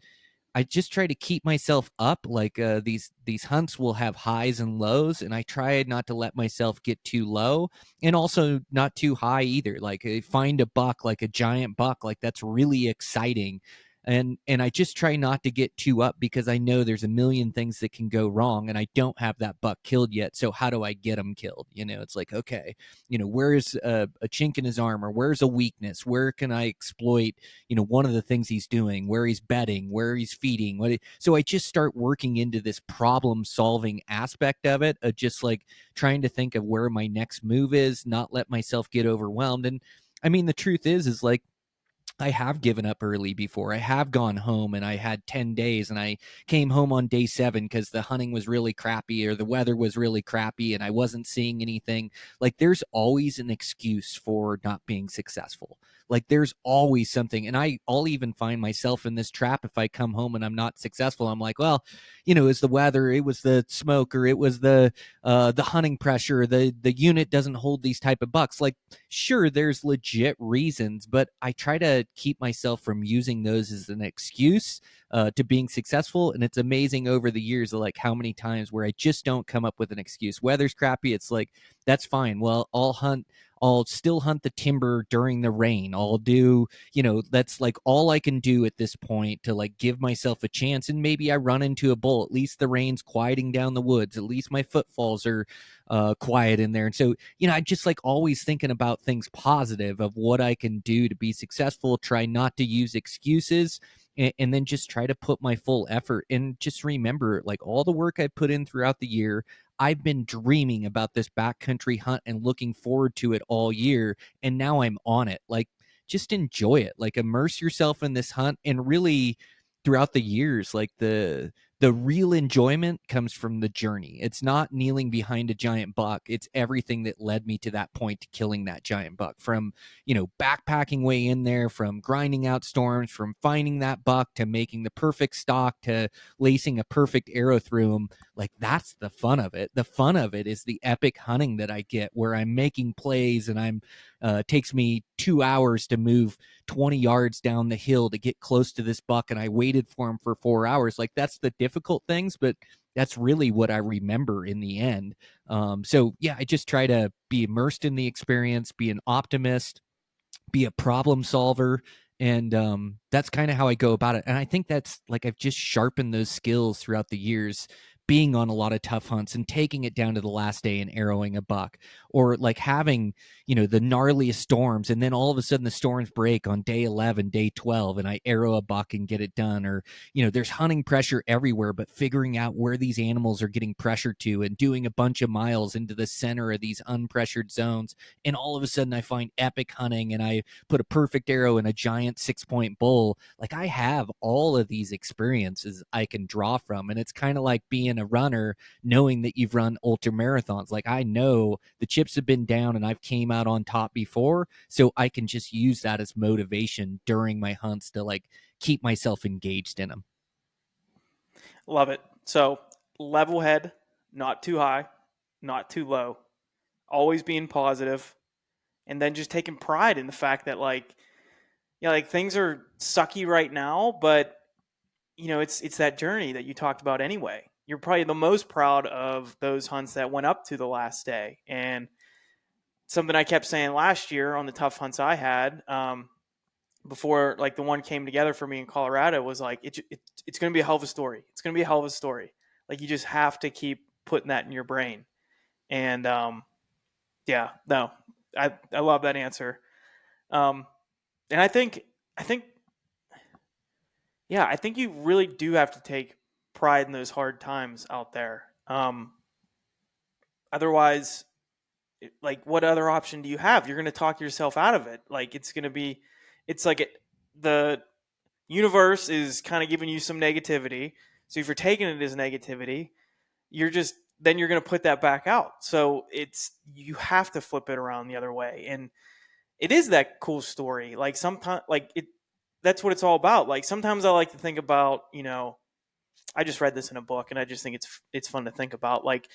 try to keep myself up. Like these hunts will have highs and lows, and I try not to let myself get too low and also not too high either. Like find a buck, like a giant buck, like that's really exciting. And I just try not to get too up, because I know there's a million things that can go wrong and I don't have that buck killed yet. So how do I get him killed? You know, it's like, okay, you know, where's a chink in his armor? Where's a weakness? Where can I exploit, you know, one of the things he's doing, where he's bedding, where he's feeding? So I just start working into this problem solving aspect of it, of just like trying to think of where my next move is, not let myself get overwhelmed. And I mean, the truth is like, I have given up early before. I have gone home and I had 10 days and I came home on day 7 because the hunting was really crappy or the weather was really crappy and I wasn't seeing anything. Like there's always an excuse for not being successful. Like there's always something. And I'll even find myself in this trap if I come home and I'm not successful. I'm like, well, it was the weather, it was the smoke, or it was the hunting pressure, the unit doesn't hold these type of bucks. Like, sure, there's legit reasons, but I try to keep myself from using those as an excuse to being successful. And it's amazing over the years, like how many times where I just don't come up with an excuse. Weather's crappy, it's like, that's fine. Well, I'll still hunt the timber during the rain. I'll do, that's like all I can do at this point to like give myself a chance. And maybe I run into a bull. At least the rain's quieting down the woods. At least my footfalls are quiet in there. And so, I just like always thinking about things positive of what I can do to be successful, try not to use excuses, and then just try to put my full effort. And just remember, like all the work I put in throughout the year, I've been dreaming about this backcountry hunt and looking forward to it all year. And now I'm on it. Like, just enjoy it. Like, immerse yourself in this hunt. And really, throughout the years, like the real enjoyment comes from the journey. It's not kneeling behind a giant buck. It's everything that led me to that point, to killing that giant buck, from, backpacking way in there, from grinding out storms, from finding that buck, to making the perfect stock, to lacing a perfect arrow through him. Like, that's the fun of it. The fun of it is the epic hunting that I get, where I'm making plays and I'm takes me 2 hours to move 20 yards down the hill to get close to this buck, and I waited for him for 4 hours. Like, that's the difficult things, but that's really what I remember in the end. So yeah, I just try to be immersed in the experience, be an optimist, be a problem solver. And that's kind of how I go about it. And I think that's like, I've just sharpened those skills throughout the years, being on a lot of tough hunts and taking it down to the last day and arrowing a buck, or like having, the gnarliest storms. And then all of a sudden the storms break on day 11, day 12, and I arrow a buck and get it done. Or, there's hunting pressure everywhere, but figuring out where these animals are getting pressured to and doing a bunch of miles into the center of these unpressured zones. And all of a sudden I find epic hunting and I put a perfect arrow in a giant 6-point bull. Like, I have all of these experiences I can draw from. And it's kind of like being a runner, knowing that you've run ultra marathons. Like, I know the chips have been down and I've came out on top before, so I can just use that as motivation during my hunts to like keep myself engaged in them. Love it. So level head, not too high, not too low, always being positive, and then just taking pride in the fact that like, like things are sucky right now, but it's that journey that you talked about anyway. You're probably the most proud of those hunts that went up to the last day. And something I kept saying last year on the tough hunts I had, before like the one came together for me in Colorado, was like, it's going to be a hell of a story. It's going to be a hell of a story. Like, you just have to keep putting that in your brain. And yeah, no, I love that answer. And I think, yeah, I think you really do have to take pride in those hard times out there. Otherwise, like, what other option do you have? You're going to talk yourself out of it. Like, it's like the universe is kind of giving you some negativity. So if you're taking it as negativity, then you're going to put that back out. So you have to flip it around the other way. And it is that cool story. Like, sometimes, that's what it's all about. Like, sometimes I like to think about, I just read this in a book and I just think it's fun to think about. Like,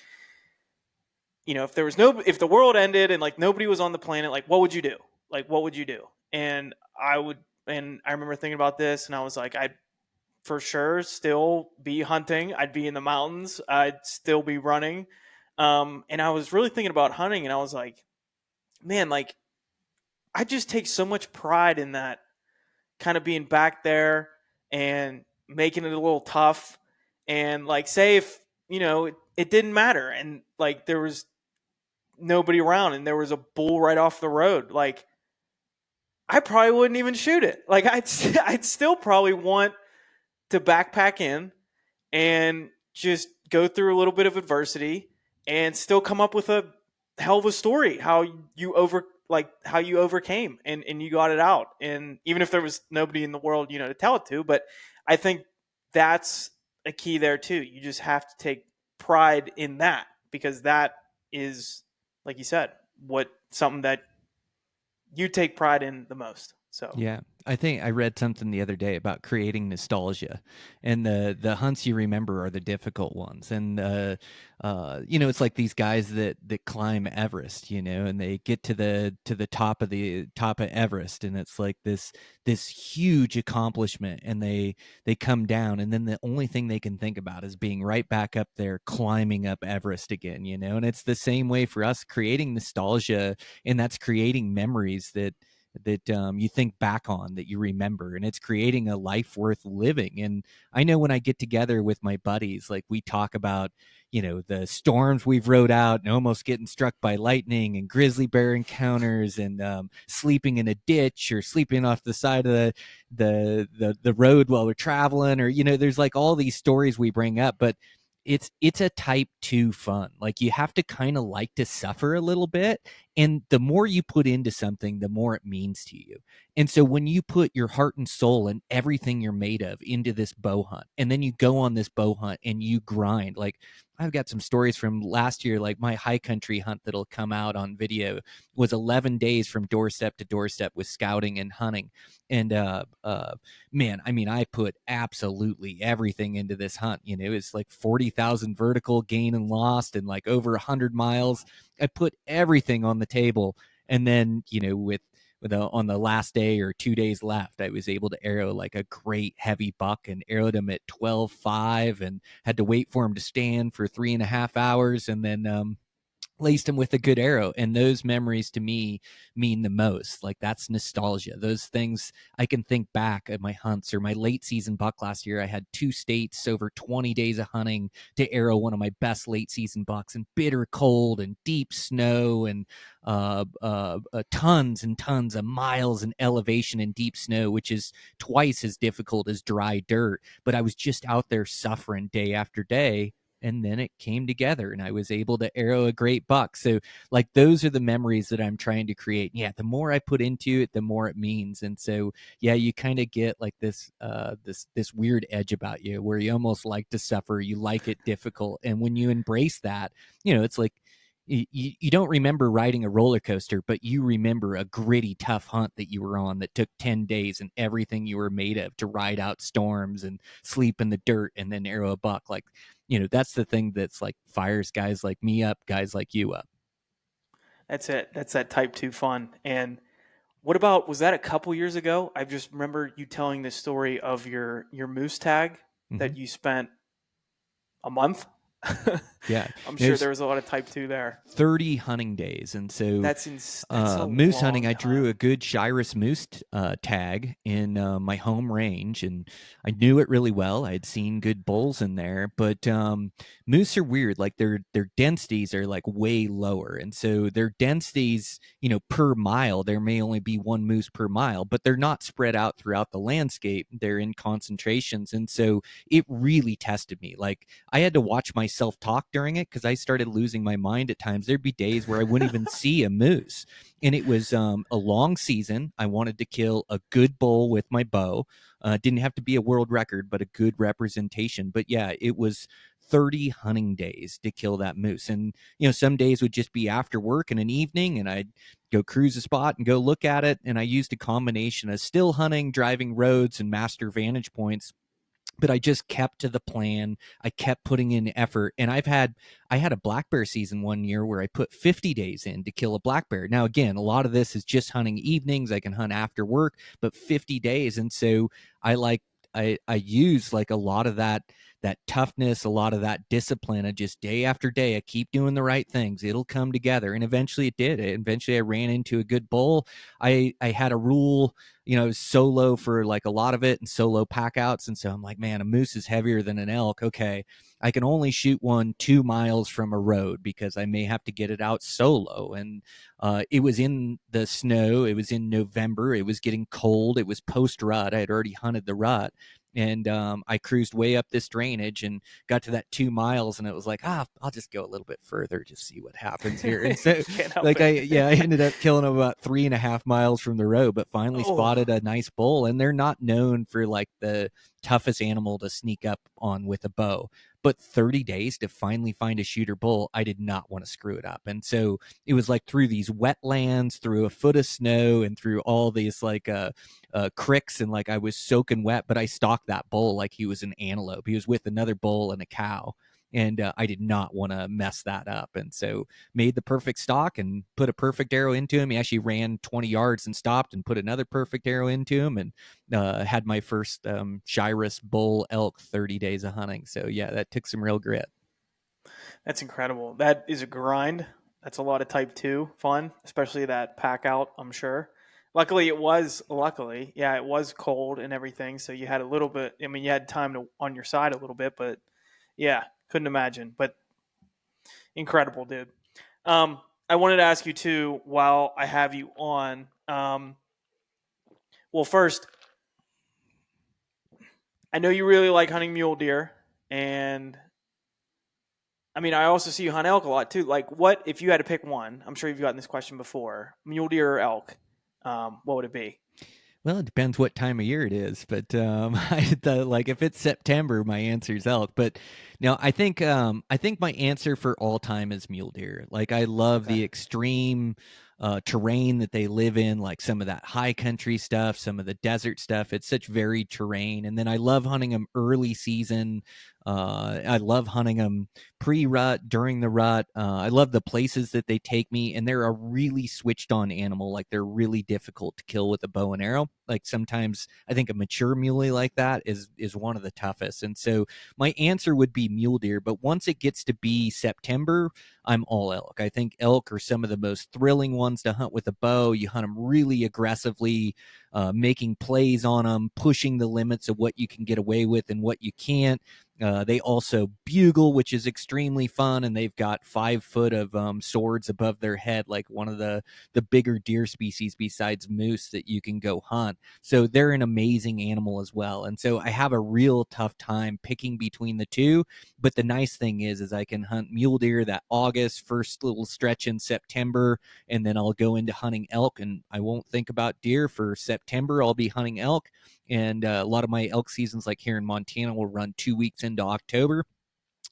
if the world ended and like nobody was on the planet, like, what would you do? Like, what would you do? And I remember thinking about this and I was like, I'd for sure still be hunting. I'd be in the mountains. I'd still be running. And I was really thinking about hunting and I was like, man, like, I just take so much pride in that, kind of being back there and making it a little tough. And like, say if, it didn't matter and like there was nobody around and there was a bull right off the road, like, I probably wouldn't even shoot it. Like, I'd still probably want to backpack in and just go through a little bit of adversity and still come up with a hell of a story how you overcame and you got it out. And even if there was nobody in the world, to tell it to, but I think that's a key there too. You just have to take pride in that, because that is, like you said, something that you take pride in the most. So Yeah, I think I read something the other day about creating nostalgia, and the hunts you remember are the difficult ones. And it's like these guys that climb Everest, and they get to the top of Everest, and it's like this huge accomplishment, and they come down, and then the only thing they can think about is being right back up there, climbing up Everest again, and it's the same way for us, creating nostalgia, and that's creating memories that you think back on, that you remember, and it's creating a life worth living. And I know when I get together with my buddies, like we talk about the storms we've rode out and almost getting struck by lightning, and grizzly bear encounters, and sleeping in a ditch, or sleeping off the side of the road while we're traveling, or there's like all these stories we bring up. But it's a type 2 fun. Like, you have to kind of like to suffer a little bit, and the more you put into something, the more it means to you. And so when you put your heart and soul and everything you're made of into this bow hunt, and then you go on this bow hunt and you grind, like I've got some stories from last year, like my high country hunt that'll come out on video was 11 days from doorstep to doorstep with scouting and hunting. And man, I mean, I put absolutely everything into this hunt. It's like 40,000 vertical gain and lost, and like over 100 miles. I put everything on the table. And then, on the last day or 2 days left, I was able to arrow like a great heavy buck, and arrowed him at 12.5, and had to wait for him to stand for 3.5 hours, and then laced him with a good arrow. And those memories to me mean the most. Like, that's nostalgia. Those things, I can think back at my hunts, or my late season buck last year. I had 2 states over 20 days of hunting to arrow one of my best late season bucks in bitter cold and deep snow, and tons and tons of miles in elevation and deep snow, which is twice as difficult as dry dirt. But I was just out there suffering day after day, and then it came together, and I was able to arrow a great buck. So, like, those are the memories that I'm trying to create. Yeah, the more I put into it, the more it means. And so, yeah, you kind of get like this weird edge about you, where you almost like to suffer, you like it difficult. And when you embrace that, it's like you don't remember riding a roller coaster, but you remember a gritty, tough hunt that you were on that took 10 days and everything you were made of to ride out storms and sleep in the dirt and then arrow a buck. Like, that's the thing that's like fires guys like me up, guys like you up. that's it. That's that type 2 fun. And what about, was that a couple years ago? I just remember you telling the story of your moose tag Mm-hmm. that you spent a month. Yeah, I'm sure there's there was a lot of type 2 there. 30 hunting days. And so That's a moose hunting, long I drew time. a good Shiras moose tag in my home range, and I knew it really well. I had seen good bulls in there, but moose are weird. Like, their densities are like way lower, and so their densities, per mile, there may only be one moose per mile, but they're not spread out throughout the landscape. They're in concentrations, and so it really tested me. Like, I had to watch myself talk during it, because I started losing my mind at times. There'd be days where I wouldn't even see a moose. And it was a long season. I wanted to kill a good bull with my bow. Didn't have to be a world record, but a good representation. But yeah, it was 30 hunting days to kill that moose. And, some days would just be after work in an evening, and I'd go cruise a spot and go look at it. And I used a combination of still hunting, driving roads, and master vantage points, but I just kept to the plan. I kept putting in effort. And I had a black bear season one year where I put 50 days in to kill a black bear. Now, again, a lot of this is just hunting evenings. I can hunt after work, but 50 days. And so I use like a lot of that toughness, a lot of that discipline of just day after day, I keep doing the right things. It'll come together. And eventually it did. Eventually I ran into a good bull. I had a rule, solo for like a lot of it, and solo pack outs. And so I'm like, man, a moose is heavier than an elk. Okay, I can only shoot one 2 miles from a road, because I may have to get it out solo. And it was in the snow. It was in November. It was getting cold. It was post rut. I had already hunted the rut. And I cruised way up this drainage and got to that 2 miles, and it was like, I'll just go a little bit further, just see what happens here. And so, Can't help like, it. I ended up killing them about 3.5 miles from the road, but finally Oh, spotted a nice bull. And they're not known for like the toughest animal to sneak up on with a bow, but 30 days to finally find a shooter bull, I did not want to screw it up. And so it was like through these wetlands, through a foot of snow, and through all these like cricks, and like I was soaking wet, but I stalked that bull like he was an antelope. He was with another bull and a cow, and I did not want to mess that up. And so made the perfect stalk and put a perfect arrow into him. He actually ran 20 yards and stopped and put another perfect arrow into him, and had my first Shiras bull elk 30 days of hunting. So yeah, that took some real grit. That's incredible. That is a grind. That's a lot of type 2 fun, especially that pack out, I'm sure. Luckily, it was cold and everything, so you had a little bit. I mean, you had time to on your side a little bit, but yeah, couldn't imagine. But incredible, dude. I wanted to ask you too, while I have you on. Well, first, I know you really like hunting mule deer, and I mean, I also see you hunt elk a lot too. Like, what if you had to pick one? I'm sure you've gotten this question before: mule deer or elk? What would it be? Well, it depends what time of year it is, but like if it's September, my answer is elk. But no, I think my answer for all time is mule deer. Like I love Okay. the extreme terrain that they live in, like some of that high country stuff, some of the desert stuff. It's such varied terrain, and then I love hunting them early season. I love hunting them pre-rut, during the rut. I love the places that they take me, and they're a really switched on animal. Like they're really difficult to kill with a bow and arrow. Like sometimes I think a mature muley like that is one of the toughest. And so my answer would be mule deer. But once it gets to be September, I'm all elk. I think elk are some of the most thrilling ones to hunt with a bow. You hunt them really aggressively, making plays on them, pushing the limits of what you can get away with and what you can't. They also bugle, which is extremely fun, and they've got 5 foot of swords above their head, like one of the bigger deer species besides moose that you can go hunt. So they're an amazing animal as well. And so I have a real tough time picking between the two. But the nice thing is I can hunt mule deer that August, first little stretch in September, and then I'll go into hunting elk, and I won't think about deer for September. I'll be hunting elk. And a lot of my elk seasons, like here in Montana, will run 2 weeks into October.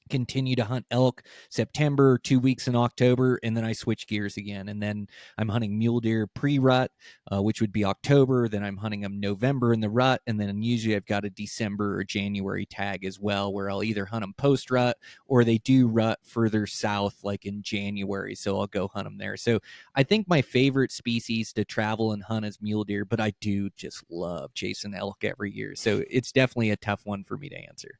Continue to hunt elk September, 2 weeks in October, and then I switch gears again. And then I'm hunting mule deer pre-rut, which would be October. Then I'm hunting them November in the rut, and then usually I've got a December or January tag as well, where I'll either hunt them post-rut or they do rut further south, like in January. So I'll go hunt them there. So I think my favorite species to travel and hunt is mule deer, but I do just love chasing elk every year. So it's definitely a tough one for me to answer.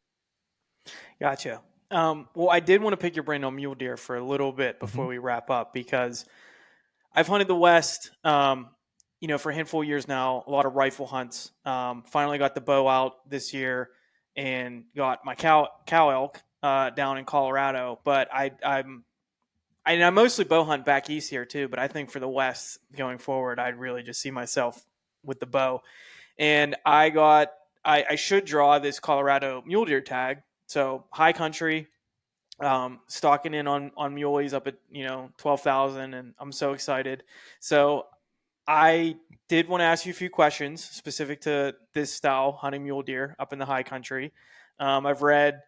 Gotcha. Well, I did want to pick your brain on mule deer for a little bit Mm-hmm. before we wrap up because I've hunted the West, for a handful of years now, a lot of rifle hunts. Finally got the bow out this year and got my cow elk down in Colorado. But I mostly bow hunt back east here too. But I think for the West going forward, I'd really just see myself with the bow. And I should draw this Colorado mule deer tag. So high country, stocking in on muleys up at 12,000, and I'm so excited. So I did want to ask you a few questions specific to this style hunting mule deer up in the high country. I've read,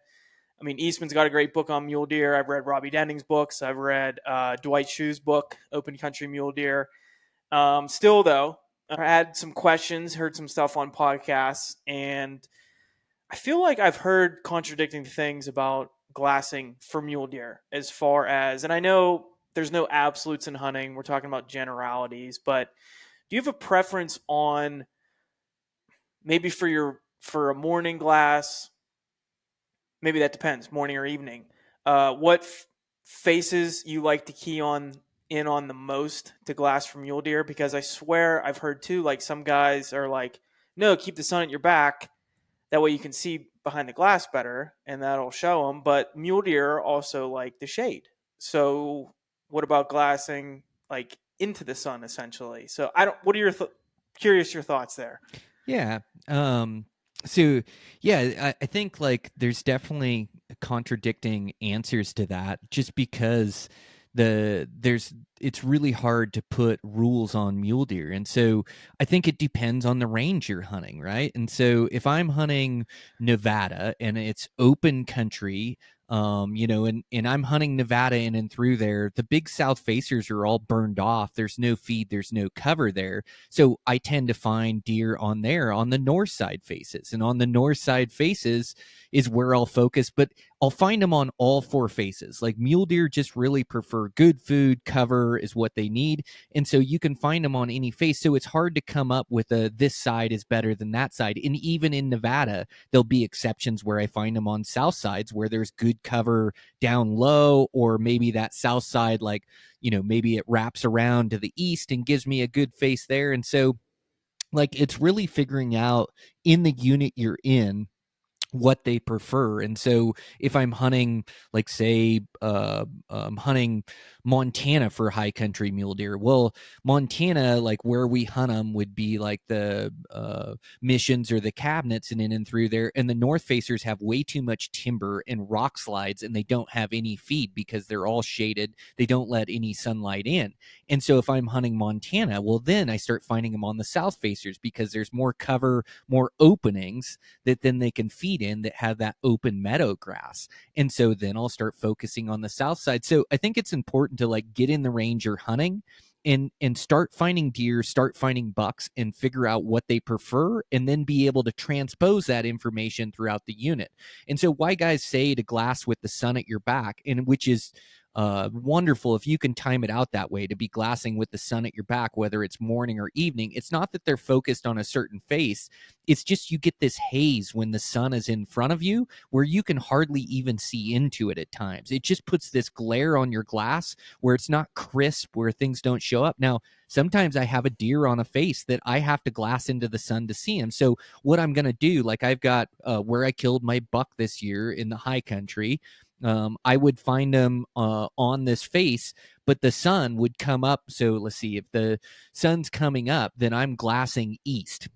I mean, Eastman's got a great book on mule deer. I've read Robbie Denning's books. I've read Dwight Schuh's book, Open Country Mule Deer. Still though, I had some questions, heard some stuff on podcasts, and I feel like I've heard contradicting things about glassing for mule deer as far as, and I know there's no absolutes in hunting. We're talking about generalities, but do you have a preference on maybe for a morning glass? Maybe that depends, morning or evening. What faces you like to key on in on the most to glass for mule deer? Because I swear I've heard too, like some guys are like, no, keep the sun at your back. That way you can see behind the glass better, and that'll show them. But mule deer also like the shade. So what about glassing like into the sun essentially? So I don't. What are your curious your thoughts there? Yeah. So yeah, I think like there's definitely contradicting answers to that just because there's it's really hard to put rules on mule deer. And so I think it depends on the range you're hunting, right? And so if I'm hunting Nevada and it's open country, and I'm hunting Nevada in and through there, the big south facers are all burned off. There's no feed, there's no cover there. So I tend to find deer on the north side faces. And on the north side faces is where I'll focus, but I'll find them on all four faces. Like mule deer just really prefer good food, cover is what they need. And so you can find them on any face. So it's hard to come up with this side is better than that side. And even in Nevada, there'll be exceptions where I find them on south sides where there's good cover down low, or maybe that south side, like, maybe it wraps around to the east and gives me a good face there. And so, like, it's really figuring out in the unit you're in what they prefer. And so if I'm hunting, like, say, I'm hunting Montana for high country mule deer, well, Montana, like where we hunt them would be like the missions or the cabinets and in and through there. And the north facers have way too much timber and rock slides, and they don't have any feed because they're all shaded. They don't let any sunlight in. And so if I'm hunting Montana, well, then I start finding them on the south facers because there's more cover, more openings that then they can feed in that have that open meadow grass. And so then I'll start focusing on the south side. So I think it's important to, like, get in the range you're hunting and start finding deer, start finding bucks, and figure out what they prefer, and then be able to transpose that information throughout the unit. And so why guys say to glass with the sun at your back, and which is wonderful if you can time it out that way, to be glassing with the sun at your back, whether it's morning or evening. It's not that they're focused on a certain face. It's just you get this haze when the sun is in front of you where you can hardly even see into it at times. It just puts this glare on your glass where it's not crisp, where things don't show up. Now, sometimes I have a deer on a face that I have to glass into the sun to see him. So what I'm going to do, like I've got where I killed my buck this year in the high country, I would find them on this face, but the sun would come up. So let's see, if the sun's coming up, then I'm glassing east.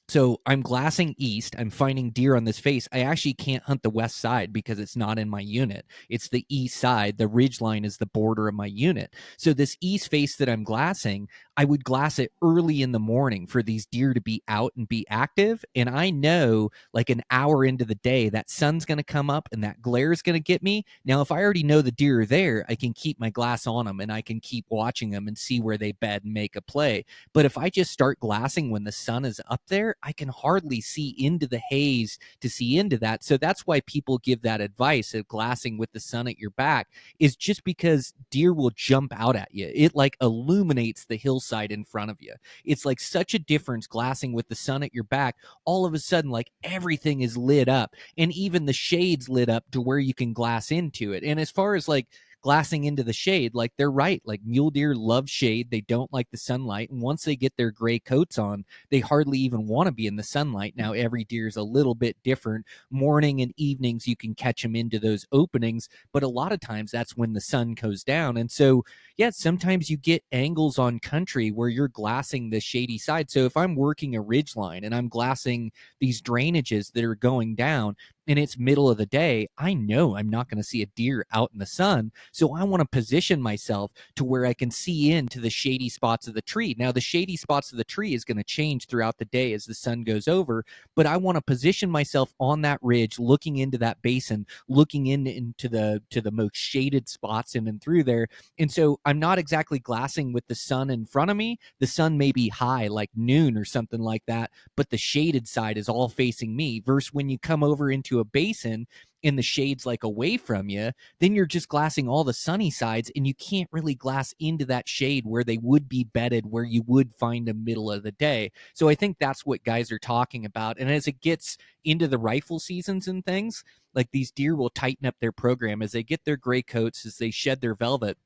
So I'm glassing east. I'm finding deer on this face. I actually can't hunt the west side because it's not in my unit. It's the east side. The ridge line is the border of my unit. So this east face that I'm glassing, I would glass it early in the morning for these deer to be out and be active. And I know, like, an hour into the day, that sun's going to come up and that glare is going to get me. Now, if I already know the deer are there, I can keep my glass on them and I can keep watching them and see where they bed and make a play. But if I just start glassing when the sun is up there, I can hardly see into the haze to see into that. So that's why people give that advice of glassing with the sun at your back, is just because deer will jump out at you. It, like, illuminates the hillside in front of you. It's like such a difference glassing with the sun at your back. All of a sudden, like, everything is lit up, and even the shades lit up to where you can glass into it. And as far as, like, glassing into the shade, like, they're right. Like, mule deer love shade. They don't like the sunlight. And once they get their gray coats on, they hardly even want to be in the sunlight. Now, every deer is a little bit different. Morning and evenings, you can catch them into those openings, but a lot of times that's when the sun goes down. And so, yeah, sometimes you get angles on country where you're glassing the shady side. So if I'm working a ridge line and I'm glassing these drainages that are going down, and it's middle of the day, I know I'm not going to see a deer out in the sun. So I want to position myself to where I can see into the shady spots of the tree. Now, the shady spots of the tree is going to change throughout the day as the sun goes over, but I want to position myself on that ridge, looking into that basin, looking into the most shaded spots in and through there. And so I'm not exactly glassing with the sun in front of me. The sun may be high, like noon or something like that, but the shaded side is all facing me. Versus when you come over into a basin and the shade's, like, away from you, then you're just glassing all the sunny sides, and you can't really glass into that shade where they would be bedded, where you would find them middle of the day. So I think that's what guys are talking about. And as it gets into the rifle seasons and things, like, these deer will tighten up their program as they get their gray coats, as they shed their velvet,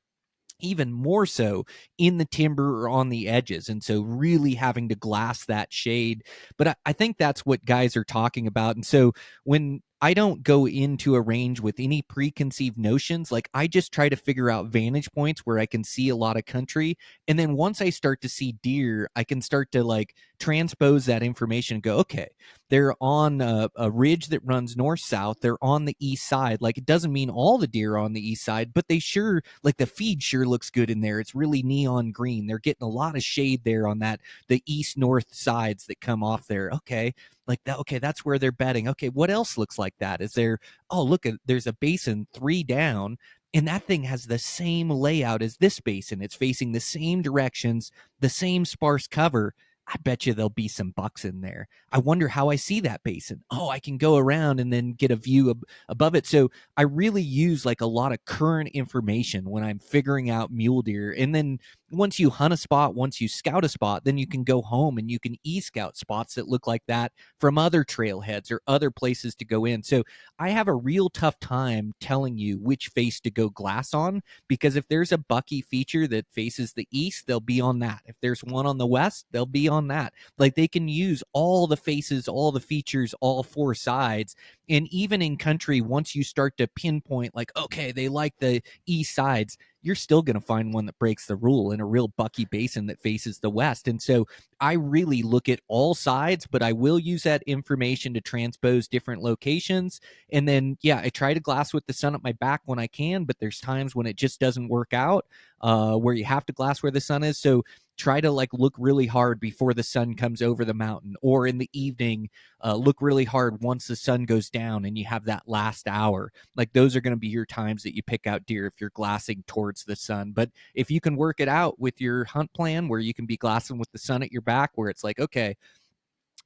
even more so in the timber or on the edges. And so really having to glass that shade. But I think that's what guys are talking about. And so when I don't go into a range with any preconceived notions. Like, I just try to figure out vantage points where I can see a lot of country. And then once I start to see deer, I can start to like transpose that information and go, okay, they're on a ridge that runs north south. They're on the east side. Like, it doesn't mean all the deer are on the east side, but they sure, like, the feed sure looks good in there. It's really neon green. They're getting a lot of shade there on the east north sides that come off there. Okay, like that. Okay, that's where they're bedding. Okay, what else looks like that? Is there? Oh, look, there's a basin 3 down. And that thing has the same layout as this basin. It's facing the same directions, the same sparse cover. I bet you there'll be some bucks in there. I wonder how I see that basin. Oh, I can go around and then get a view above it. So I really use like a lot of current information when I'm figuring out mule deer. And then once you hunt a spot, once you scout a spot, then you can go home and you can e-scout spots that look like that from other trailheads or other places to go in. So I have a real tough time telling you which face to go glass on, because if there's a bucky feature that faces the east, they'll be on that. If there's one on the west, they'll be on that. Like, they can use all the faces, all the features, all 4 sides. And even in country, once you start to pinpoint, like, okay, they like the east sides, you're still going to find one that breaks the rule in a real bucky basin that faces the west. And so I really look at all sides, but I will use that information to transpose different locations. And then, yeah, I try to glass with the sun at my back when I can, but there's times when it just doesn't work out, where you have to glass where the sun is. So try to like look really hard before the sun comes over the mountain, or in the evening, look really hard once the sun goes down and you have that last hour. Like, those are going to be your times that you pick out deer if you're glassing towards the sun. But if you can work it out with your hunt plan where you can be glassing with the sun at your back, where it's like, okay,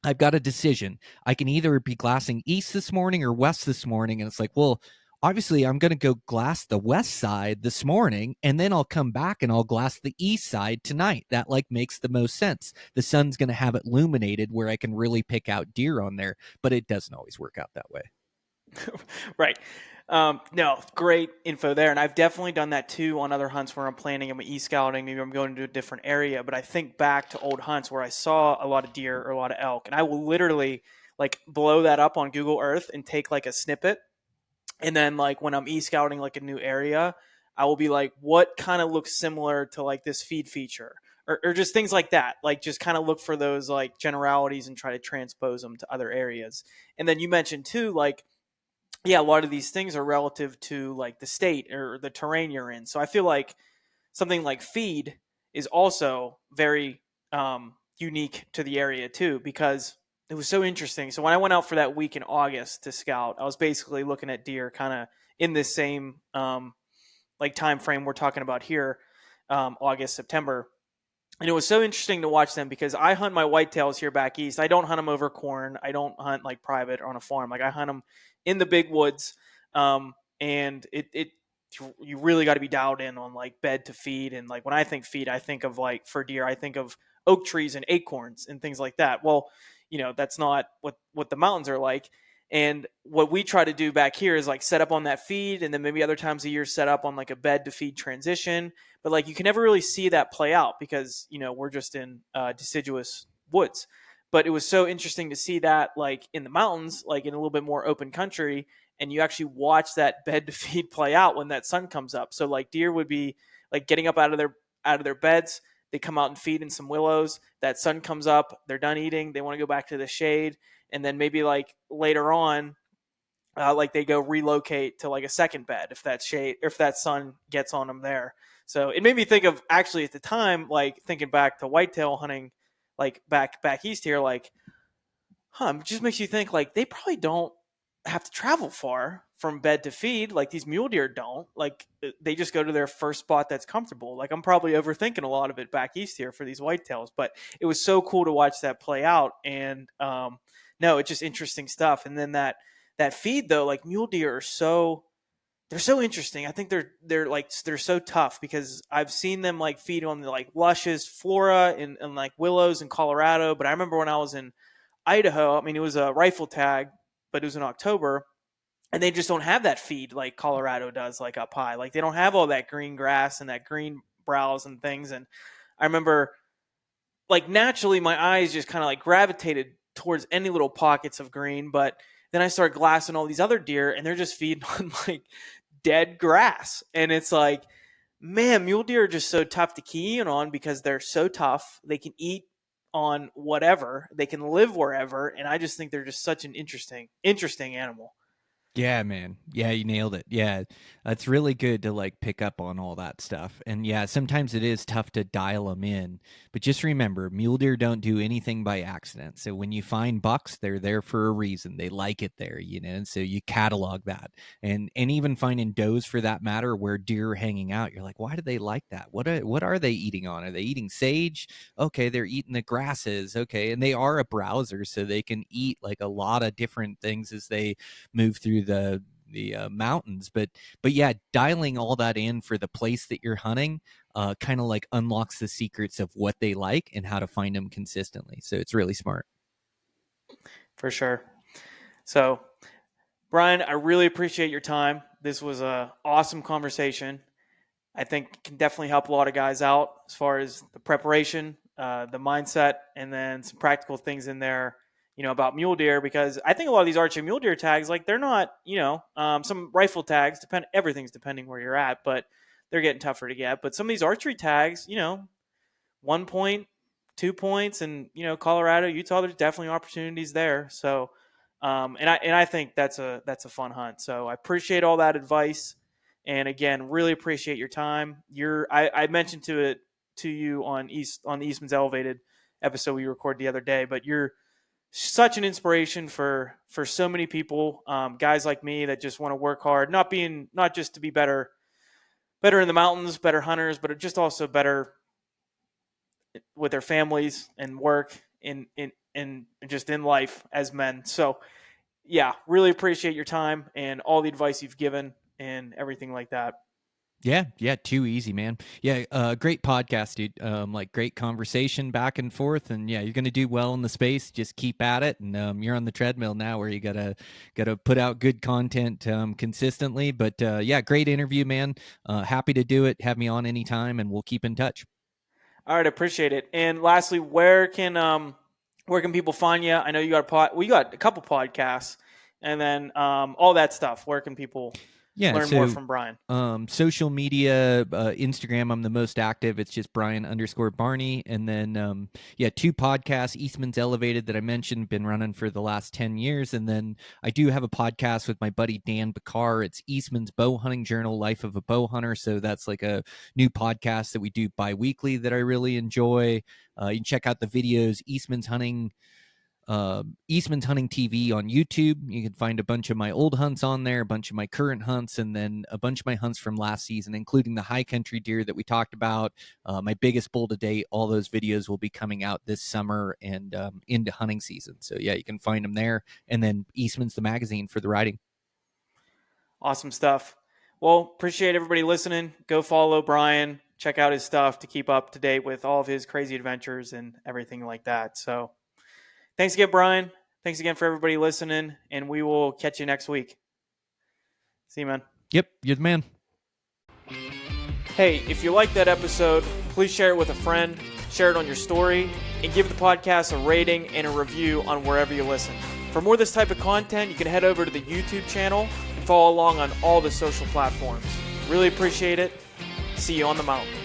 I've got a decision. I can either be glassing east this morning or west this morning. And it's like, well, obviously I'm going to go glass the west side this morning, and then I'll come back and I'll glass the east side tonight. That like makes the most sense. The sun's going to have it illuminated where I can really pick out deer on there, but it doesn't always work out that way. Right. No, great info there. And I've definitely done that too on other hunts where I'm planning, I'm e-scouting, maybe I'm going to a different area. But I think back to old hunts where I saw a lot of deer or a lot of elk, and I will literally like blow that up on Google Earth and take like a snippet. And then like when I'm e-scouting like a new area, I will be like, what kind of looks similar to like this feed feature? Or just things like that. Like, just kind of look for those like generalities and try to transpose them to other areas. And then you mentioned too, like, yeah, a lot of these things are relative to like the state or the terrain you're in. So I feel like something like feed is also very unique to the area too, because it was so interesting. So when I went out for that week in August to scout, I was basically looking at deer kind of in this same like time frame we're talking about here, August, September. And it was so interesting to watch them because I hunt my whitetails here back east. I don't hunt them over corn. I don't hunt like private or on a farm. Like, I hunt them in the big woods. And it you really got to be dialed in on like bed to feed. And like when I think feed, I think of like for deer, I think of oak trees and acorns and things like that. Well, that's not what the mountains are like. And what we try to do back here is like set up on that feed, and then maybe other times a year set up on like a bed to feed transition. But like you can never really see that play out because we're just in deciduous woods. But it was so interesting to see that like in the mountains, like in a little bit more open country, and you actually watch that bed to feed play out when that sun comes up. So like deer would be like getting up out of their beds. They come out and feed in some willows. That sun comes up. They're done eating. They want to go back to the shade, and then maybe like later on, like they go relocate to like a second bed if that shade, if that sun gets on them there. So it made me think of actually at the time, like thinking back to whitetail hunting, like back east here, like, it just makes you think like they probably don't have to travel far from bed to feed like these mule deer don't. Like, they just go to their first spot that's comfortable. Like, I'm probably overthinking a lot of it back east here for these whitetails, but it was so cool to watch that play out. And no, it's just interesting stuff. And then that feed though, like mule deer are they're so interesting. I think they're so tough because I've seen them like feed on the like luscious flora and like willows in Colorado. But I remember when I was in Idaho, I mean, it was a rifle tag, but it was in October, and they just don't have that feed like Colorado does, like up high. Like, they don't have all that green grass and that green browse and things. And I remember, like, naturally my eyes just kind of like gravitated towards any little pockets of green, but Then I start glassing all these other deer, and they're just feeding on like dead grass. And it's like, man, mule deer are just so tough to key in on because they're so tough. They can eat on whatever, they can live wherever, and I just think they're just such an interesting animal. Yeah, man. Yeah, you nailed it. Yeah, it's really good to like pick up on all that stuff. And yeah, sometimes it is tough to dial them in. But just remember, mule deer don't do anything by accident. So when you find bucks, they're there for a reason. They like it there, And so you catalog that. And even finding does for that matter, where deer are hanging out, you're like, why do they like that? What are they eating on? Are they eating sage? Okay, they're eating the grasses. Okay, and they are a browser, so they can eat like a lot of different things as they move through the mountains. But yeah, dialing all that in for the place that you're hunting kind of like unlocks the secrets of what they like and how to find them consistently. So it's really smart. For sure. So, Brian, I really appreciate your time. This was a awesome conversation. I think it can definitely help a lot of guys out as far as the preparation, the mindset, and then some practical things in there, about mule deer, because I think a lot of these archery mule deer tags, like they're not, some rifle tags, everything's depending where you're at, but they're getting tougher to get. But some of these archery tags, 1 point, 2 points, and Colorado, Utah, there's definitely opportunities there. So, and I think that's a fun hunt. So I appreciate all that advice, and again, really appreciate your time. I mentioned to you on the Eastman's Elevated episode we recorded the other day, but you're such an inspiration for so many people, guys like me that just want to work hard, not just to be better in the mountains, better hunters, but just also better with their families and work in just in life as men. So yeah, really appreciate your time and all the advice you've given and everything like that. Yeah, too easy, man. Yeah, great podcast, dude. Like great conversation back and forth, and yeah, you're gonna do well in the space. Just keep at it, and you're on the treadmill now, where you gotta put out good content consistently. But yeah, great interview, man. Happy to do it. Have me on anytime, and we'll keep in touch. All right, appreciate it. And lastly, where can people find you? I know you got we got a couple podcasts, and then all that stuff. Where can people learn more from Brian? Social media, Instagram, I'm the most active. It's just Brian_Barney. And then, 2 podcasts, Eastman's Elevated that I mentioned, been running for the last 10 years. And then I do have a podcast with my buddy Dan Bakar. It's Eastman's Bowhunting Journal, Life of a Bowhunter. So that's like a new podcast that we do bi-weekly that I really enjoy. You can check out the videos, Eastman's Hunting TV on YouTube. You can find a bunch of my old hunts on there, a bunch of my current hunts, and then a bunch of my hunts from last season, including the high country deer that we talked about, my biggest bull to date. All those videos will be coming out this summer and into hunting season. So yeah, you can find them there. And then Eastman's the magazine for the riding. Awesome stuff. Well, appreciate everybody listening. Go follow Brian. Check out his stuff to keep up to date with all of his crazy adventures and everything like that. So thanks again, Brian. Thanks again for everybody listening, and we will catch you next week. See you, man. Yep, you're the man. Hey, if you liked that episode, please share it with a friend, share it on your story, and give the podcast a rating and a review on wherever you listen. For more of this type of content, you can head over to the YouTube channel and follow along on all the social platforms. Really appreciate it. See you on the mountain.